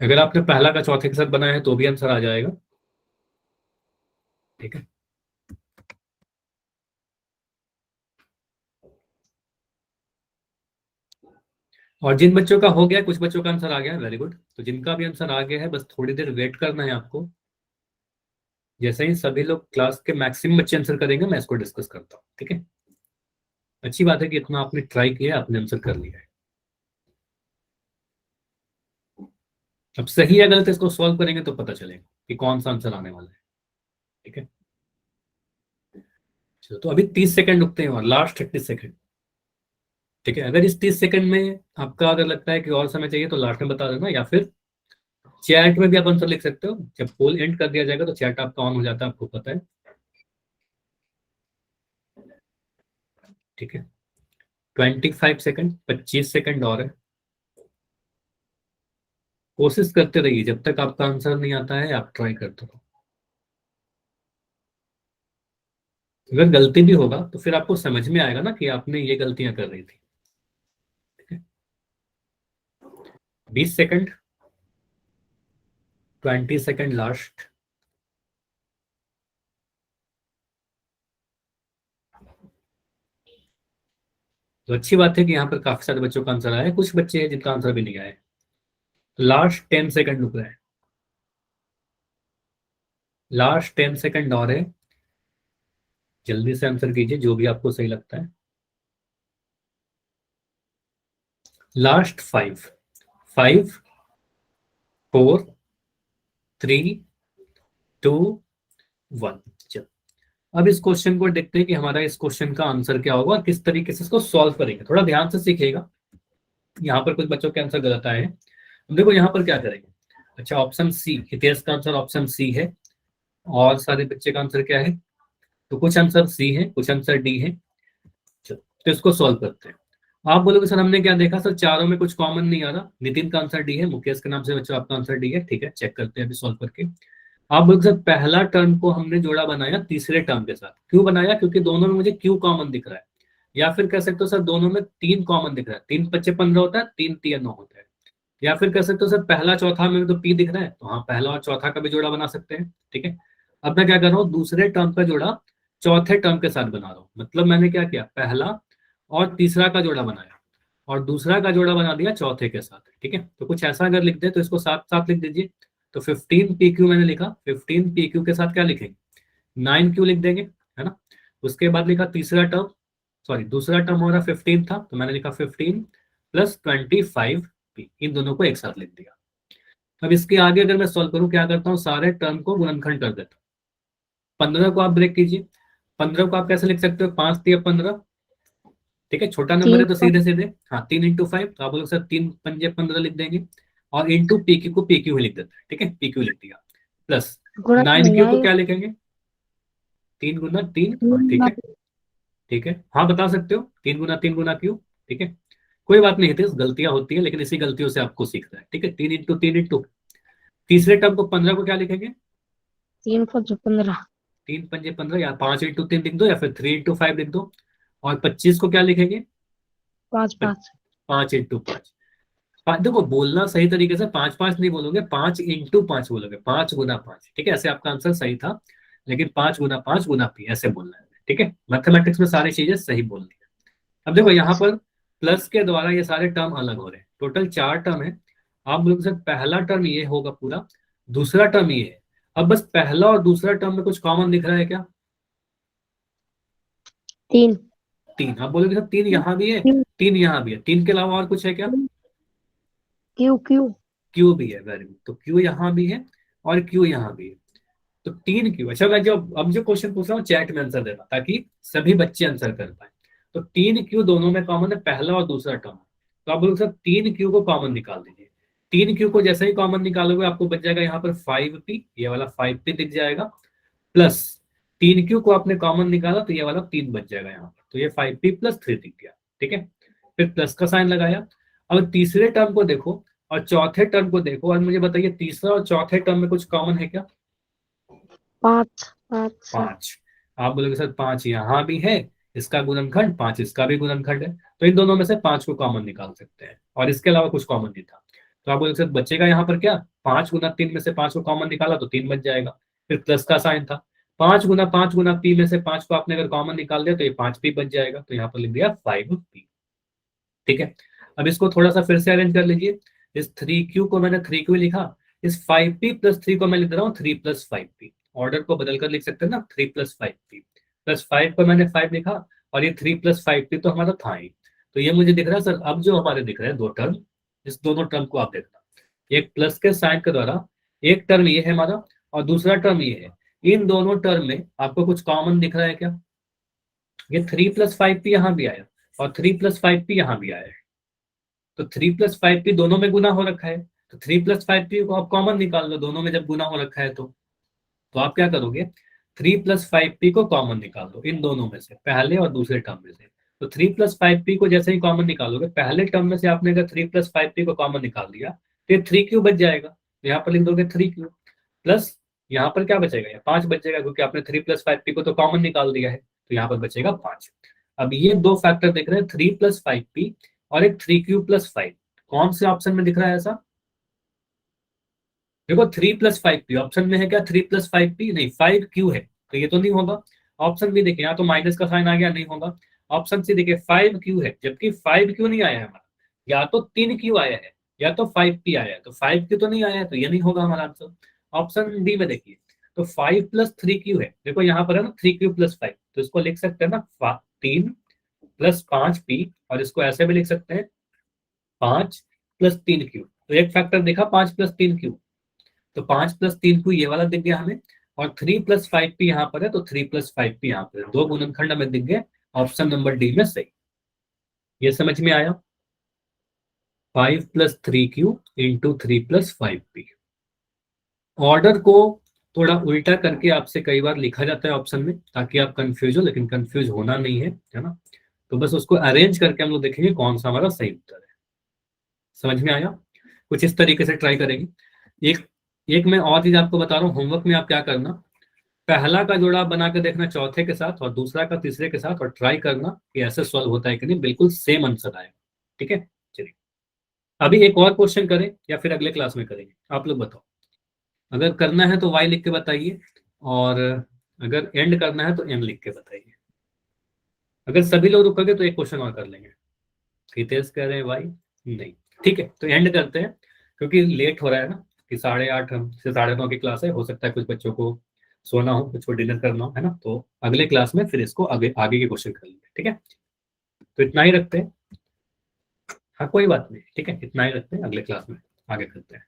अगर आपने पहला का चौथे के साथ बनाया है तो भी आंसर आ जाएगा, ठीक है। और जिन बच्चों का हो गया, कुछ बच्चों का आंसर आ गया है, वेरी गुड। तो जिनका भी आंसर आ गया है बस थोड़ी देर वेट करना है आपको। जैसे ही सभी लोग क्लास के मैक्सिमम बच्चे आंसर करेंगे मैं इसको डिस्कस करता हूँ, ठीक है। अच्छी बात है कि इतना आपने ट्राई किया, आपने आंसर कर लिया है। अब सही या गलत इसको सॉल्व करेंगे तो पता चलेगा कि कौन सा आंसर आने वाला है, ठीक है। चलो, तो अभी 30 सेकंड रुकते हैं और लास्ट 30 सेकंड, ठीक है। अगर इस 30 सेकंड में आपका अगर लगता है कि और समय चाहिए तो लास्ट में बता देना, या फिर चैट में भी आप आंसर लिख सकते हो। जब पोल एंड कर दिया जाएगा तो चैट आपका ऑन हो जाता है, आपको पता है, ठीक है। 25 सेकंड, 25 सेकंड और है। कोशिश करते रहिए, जब तक आपका आंसर नहीं आता है आप ट्राई करते रहो। अगर गलती भी होगा तो फिर आपको समझ में आएगा ना कि आपने ये गलतियां कर रही थी, ठीक है। 20 सेकंड, 20 सेकंड लास्ट। तो अच्छी बात है कि यहाँ पर काफी सारे बच्चों का आंसर आया है, कुछ बच्चे हैं जिनका आंसर भी नहीं आया है। लास्ट 10 सेकंड रुक रहा है, लास्ट 10 सेकंड और है। जल्दी से आंसर कीजिए जो भी आपको सही लगता है। लास्ट 5, 5, 4, 3, 2, 1। चलो, अब इस क्वेश्चन को देखते हैं कि हमारा इस क्वेश्चन का आंसर क्या होगा और किस तरीके से इसको सॉल्व करेंगे। थोड़ा ध्यान से सीखिएगा। यहाँ पर कुछ बच्चों के आंसर गलत आए हैं। देखो यहाँ पर क्या करेंगे। अच्छा, ऑप्शन सी, हितेश का आंसर ऑप्शन सी है, और सारे बच्चे का आंसर क्या है, तो कुछ आंसर सी है, कुछ आंसर डी है। चलो, तो इसको सॉल्व करते हैं। आप बोलोगे सर हमने क्या देखा, सर चारों में कुछ कॉमन नहीं आ रहा। नितिन का आंसर डी है, मुकेश के नाम से बच्चों आपका आंसर डी है, ठीक है। चेक करते हैं अभी सॉल्व करके। आप बोलोगे सर पहला टर्म को हमने जोड़ा बनाया तीसरे टर्म के साथ, क्यों बनाया, क्योंकि दोनों में मुझे क्यू कॉमन दिख रहा है। या फिर कह सकते हो सर दोनों में तीन कॉमन दिख रहा है, 3 × 5 = 15 होता है, 3 × 3 = 9 होता है। या फिर कह सकते हो सर पहला चौथा में तो पी दिख रहा है, तो हाँ पहला और चौथा का भी जोड़ा बना सकते हैं, ठीक है। अब मैं क्या कर रहा हूँ, दूसरे टर्म का जोड़ा चौथे टर्म के साथ बना रहा हूँ। मतलब मैंने क्या किया, पहला और तीसरा का जोड़ा बनाया और दूसरा का जोड़ा बना दिया चौथे के साथ, ठीक है। तो कुछ ऐसा अगर लिख दे तो इसको साथ साथ लिख दीजिए। तो 15 PQ मैंने लिखा, 15 PQ के साथ क्या लिखेंगे, 9Q लिख देंगे, है ना। उसके बाद लिखा तीसरा टर्म, सॉरी दूसरा टर्म हमारा 15 था, तो मैंने लिखा 15 + 25P, इन दोनों को एक साथ लिख दिया। अब इसके आगे अगर मैं सॉल्व करूं, क्या करता हूँ, सारे टर्म को गुणनखंड कर देता हूँ। 15 को आप ब्रेक कीजिए। 15 को आप कैसे लिख सकते हो, 5×3 = 15, ठीक है। छोटा नंबर तीन है तो सीधे सीधे, हाँ 3 × 5, तो आप बोलोगे सर 3×5 = 15 लिख देंगे। और इंटू PQ को PQ ही लिख देता है, ठीक है, PQ लिख दिया। प्लस गुणा नहीं 9Q को आएगा। क्या लिखेंगे, 3 × 3, हाँ ठीक गुणा। है, ठीक है, हाँ बता सकते हो, 3 × 3 × Q, ठीक है। कोई बात नहीं हितेश, गलतियां होती है लेकिन इसी गलतियों से आपको सीखना है, ठीक है। 3 × 3 × तीसरे टर्म को 15 को क्या लिखेंगे? 3×5 = 15। 3×5 = 15, या 5 × 3 लिख दो, या फिर 3×5 लिख दो। और 25 को क्या लिखेंगे? 5×5। 5×5। देखो बोलना सही तरीके से 5×5 नहीं बोलोगे, 5×5 बोलोगे, 5×5, ठीक है। ऐसे आपका आंसर सही था, लेकिन 5×5 × P ऐसे बोलना है, ठीक है। मैथमेटिक्स में सारी चीजें सही बोलनी है। अब देखो ओके यहाँ सर। पर प्लस के द्वारा ये सारे टर्म अलग हो रहे हैं, टोटल 4 टर्म है। आप बोलोगे सर पहला टर्म ये होगा पूरा, दूसरा टर्म ये है। अब बस पहला और दूसरा टर्म में कुछ कॉमन दिख रहा है क्या? 3। 3। आप बोलोगे सर 3 यहाँ भी है, क्यू 3 यहाँ भी है, 3 के अलावा और कुछ है क्या? Q Q. क्यू भी है, वेरी गुड। तो क्यू यहाँ भी है और क्यू यहाँ भी है, तो 3 क्यू। अच्छा मैं जो अब जो क्वेश्चन पूछ रहा हूँ चैट में आंसर देना, ताकि सभी बच्चे आंसर कर पाए। तो 3 क्यू दोनों में कॉमन है, पहला और दूसरा टर्म। तो आप बोलोगे सर 3 क्यू को कॉमन निकाल दीजिए। 3 क्यू को जैसे ही कॉमन निकालोगे आपको बच जाएगा यहाँ पर 5P, ये वाला 5P दिख जाएगा, प्लस 3 क्यू को आपने कॉमन निकाला तो ये वाला 3 बच जाएगा यहाँ पर, तो ये 5P + 3 दिख गया, ठीक है। फिर प्लस का साइन लगाया। अब तीसरे टर्म को देखो और चौथे टर्म को देखो, और मुझे बताइए तीसरा और चौथे टर्म में कुछ कॉमन है क्या? 5 सर। 5। आप बोलोगे सर 5 यहाँ भी है, इसका गुणनखंड 5 इसका भी गुणनखंड है, तो इन दोनों में से 5 को कॉमन निकाल सकते हैं, और इसके अलावा कुछ कॉमन नहीं था। तो आप बोलोगे सर बचेगा यहाँ पर क्या? 5×3 में से 5 को कॉमन निकाला तो 3 बच जाएगा। फिर प्लस का साइन था, 5×5 × P में से 5 को आपने अगर कॉमन निकाल दिया तो ये 5P बच जाएगा, तो यहाँ पर लिख दिया 5P, ठीक है। अब इसको थोड़ा सा फिर से अरेंज कर लीजिए। इस 3Q को मैंने 3Q लिखा, इस 5P + 3 को मैं लिख रहा हूँ 3 + 5P। ऑर्डर को बदल कर लिख सकते हैं ना, 3 + 5P, +5 को मैंने 5 लिखा, और ये 3 + 5P तो हमारा था ही। तो ये मुझे दिख रहा है सर, अब जो हमारे दिख रहे हैं दो टर्म, इस दोनों टर्म को आप देखना, एक प्लस के साइन के द्वारा एक टर्म ये है हमारा और दूसरा टर्म ये है। इन दोनों टर्म में आपको कुछ कॉमन दिख रहा है क्या? ये 3 + 5P यहाँ भी आया और 3 + 5P यहाँ भी आया है, तो 3 + 5P दोनों में गुना हो रखा है, तो 3 + 5P को आप कॉमन निकाल लो, दोनों में जब गुना हो रखा है तो आप क्या करोगे? 3 + 5P को कॉमन निकाल लो इन दोनों में से, पहले और दूसरे टर्म में से। तो 3 + 5P को जैसे ही कॉमन निकालोगे, पहले टर्म में से आपने अगर 3 + 5P को कॉमन निकाल दिया तो ये 3Q बच जाएगा, तो यहाँ पर लिख दोगे 3Q, प्लस यहाँ पर क्या बचेगा? ये 5 बचेगा, क्योंकि आपने 3 + 5P को तो कॉमन निकाल दिया है, तो यहाँ पर बचेगा 5। अब ये दो फैक्टर देख रहे हैं, 3 + 5P और एक 3Q + 5, कौन से ऑप्शन में दिख रहा है ऐसा? देखो 3 + 5P ऑप्शन में है क्या? 3 + 5P नहीं, 5Q है, तो ये तो नहीं होगा। ऑप्शन बी देखिए, यहाँ तो माइनस का साइन आ गया, नहीं होगा। ऑप्शन सी देखिए 5Q है, जबकि 5Q नहीं आया है हमारा, या तो 3Q आया है या तो 5P आया है, तो 5Q तो नहीं आया है, तो ये नहीं होगा हमारा आंसर। ऑप्शन डी में देखिए, तो 5 + 3Q है, देखो यहाँ पर है ना 3Q + 5, तो इसको लिख सकते हैं ना 3 + 5P, और इसको ऐसे भी लिख सकते हैं 5 + 3Q। तो एक फैक्टर देखा 5 + 3Q, तो 5 + 3Q ये वाला दिख गया हमें, और 3 + 5P यहाँ पर है, तो 3 + 5P यहाँ पर है, दो गुणनखंड हमें दिख गए, ऑप्शन नंबर डी में सही। ये समझ में आया? 5 + 3Q × 3 + 5P। ऑर्डर को थोड़ा उल्टा करके आपसे कई बार लिखा जाता है ऑप्शन में, ताकि आप कंफ्यूज हो, लेकिन कंफ्यूज होना नहीं है ना। तो बस उसको अरेंज करके हम लोग देखेंगे कौन सा हमारा सही उत्तर है। समझ में आया? कुछ इस तरीके से ट्राई करेंगे। एक एक मैं और चीज आपको बता रहा हूँ, होमवर्क में आप क्या करना, पहला का जोड़ा बना के देखना चौथे के साथ, और दूसरा का तीसरे के साथ, और ट्राई करना कि ऐसे सॉल्व होता है कि नहीं, बिल्कुल सेम आंसर आएगा, ठीक है। चलिए अभी एक और क्वेश्चन करें या फिर अगले क्लास में करेंगे, आप लोग बताओ। अगर करना है तो वाई लिख के बताइए, और अगर एंड करना है तो एम लिख के बताइए। अगर सभी लोग रुकोगे तो एक क्वेश्चन और कर लेंगे। हितेश कह रहे हैं वाई नहीं, ठीक है, तो एंड करते हैं, क्योंकि लेट हो रहा है ना, कि 8:30 से 9:30 की क्लास है, हो सकता है कुछ बच्चों को सोना हो, कुछ को डिनर करना हो, है ना। तो अगले क्लास में फिर इसको आगे आगे के क्वेश्चन कर लेंगे, ठीक है। तो इतना ही रखते हैं, हाँ कोई बात नहीं, ठीक है, इतना ही रखते हैं, अगले क्लास में आगे करते हैं।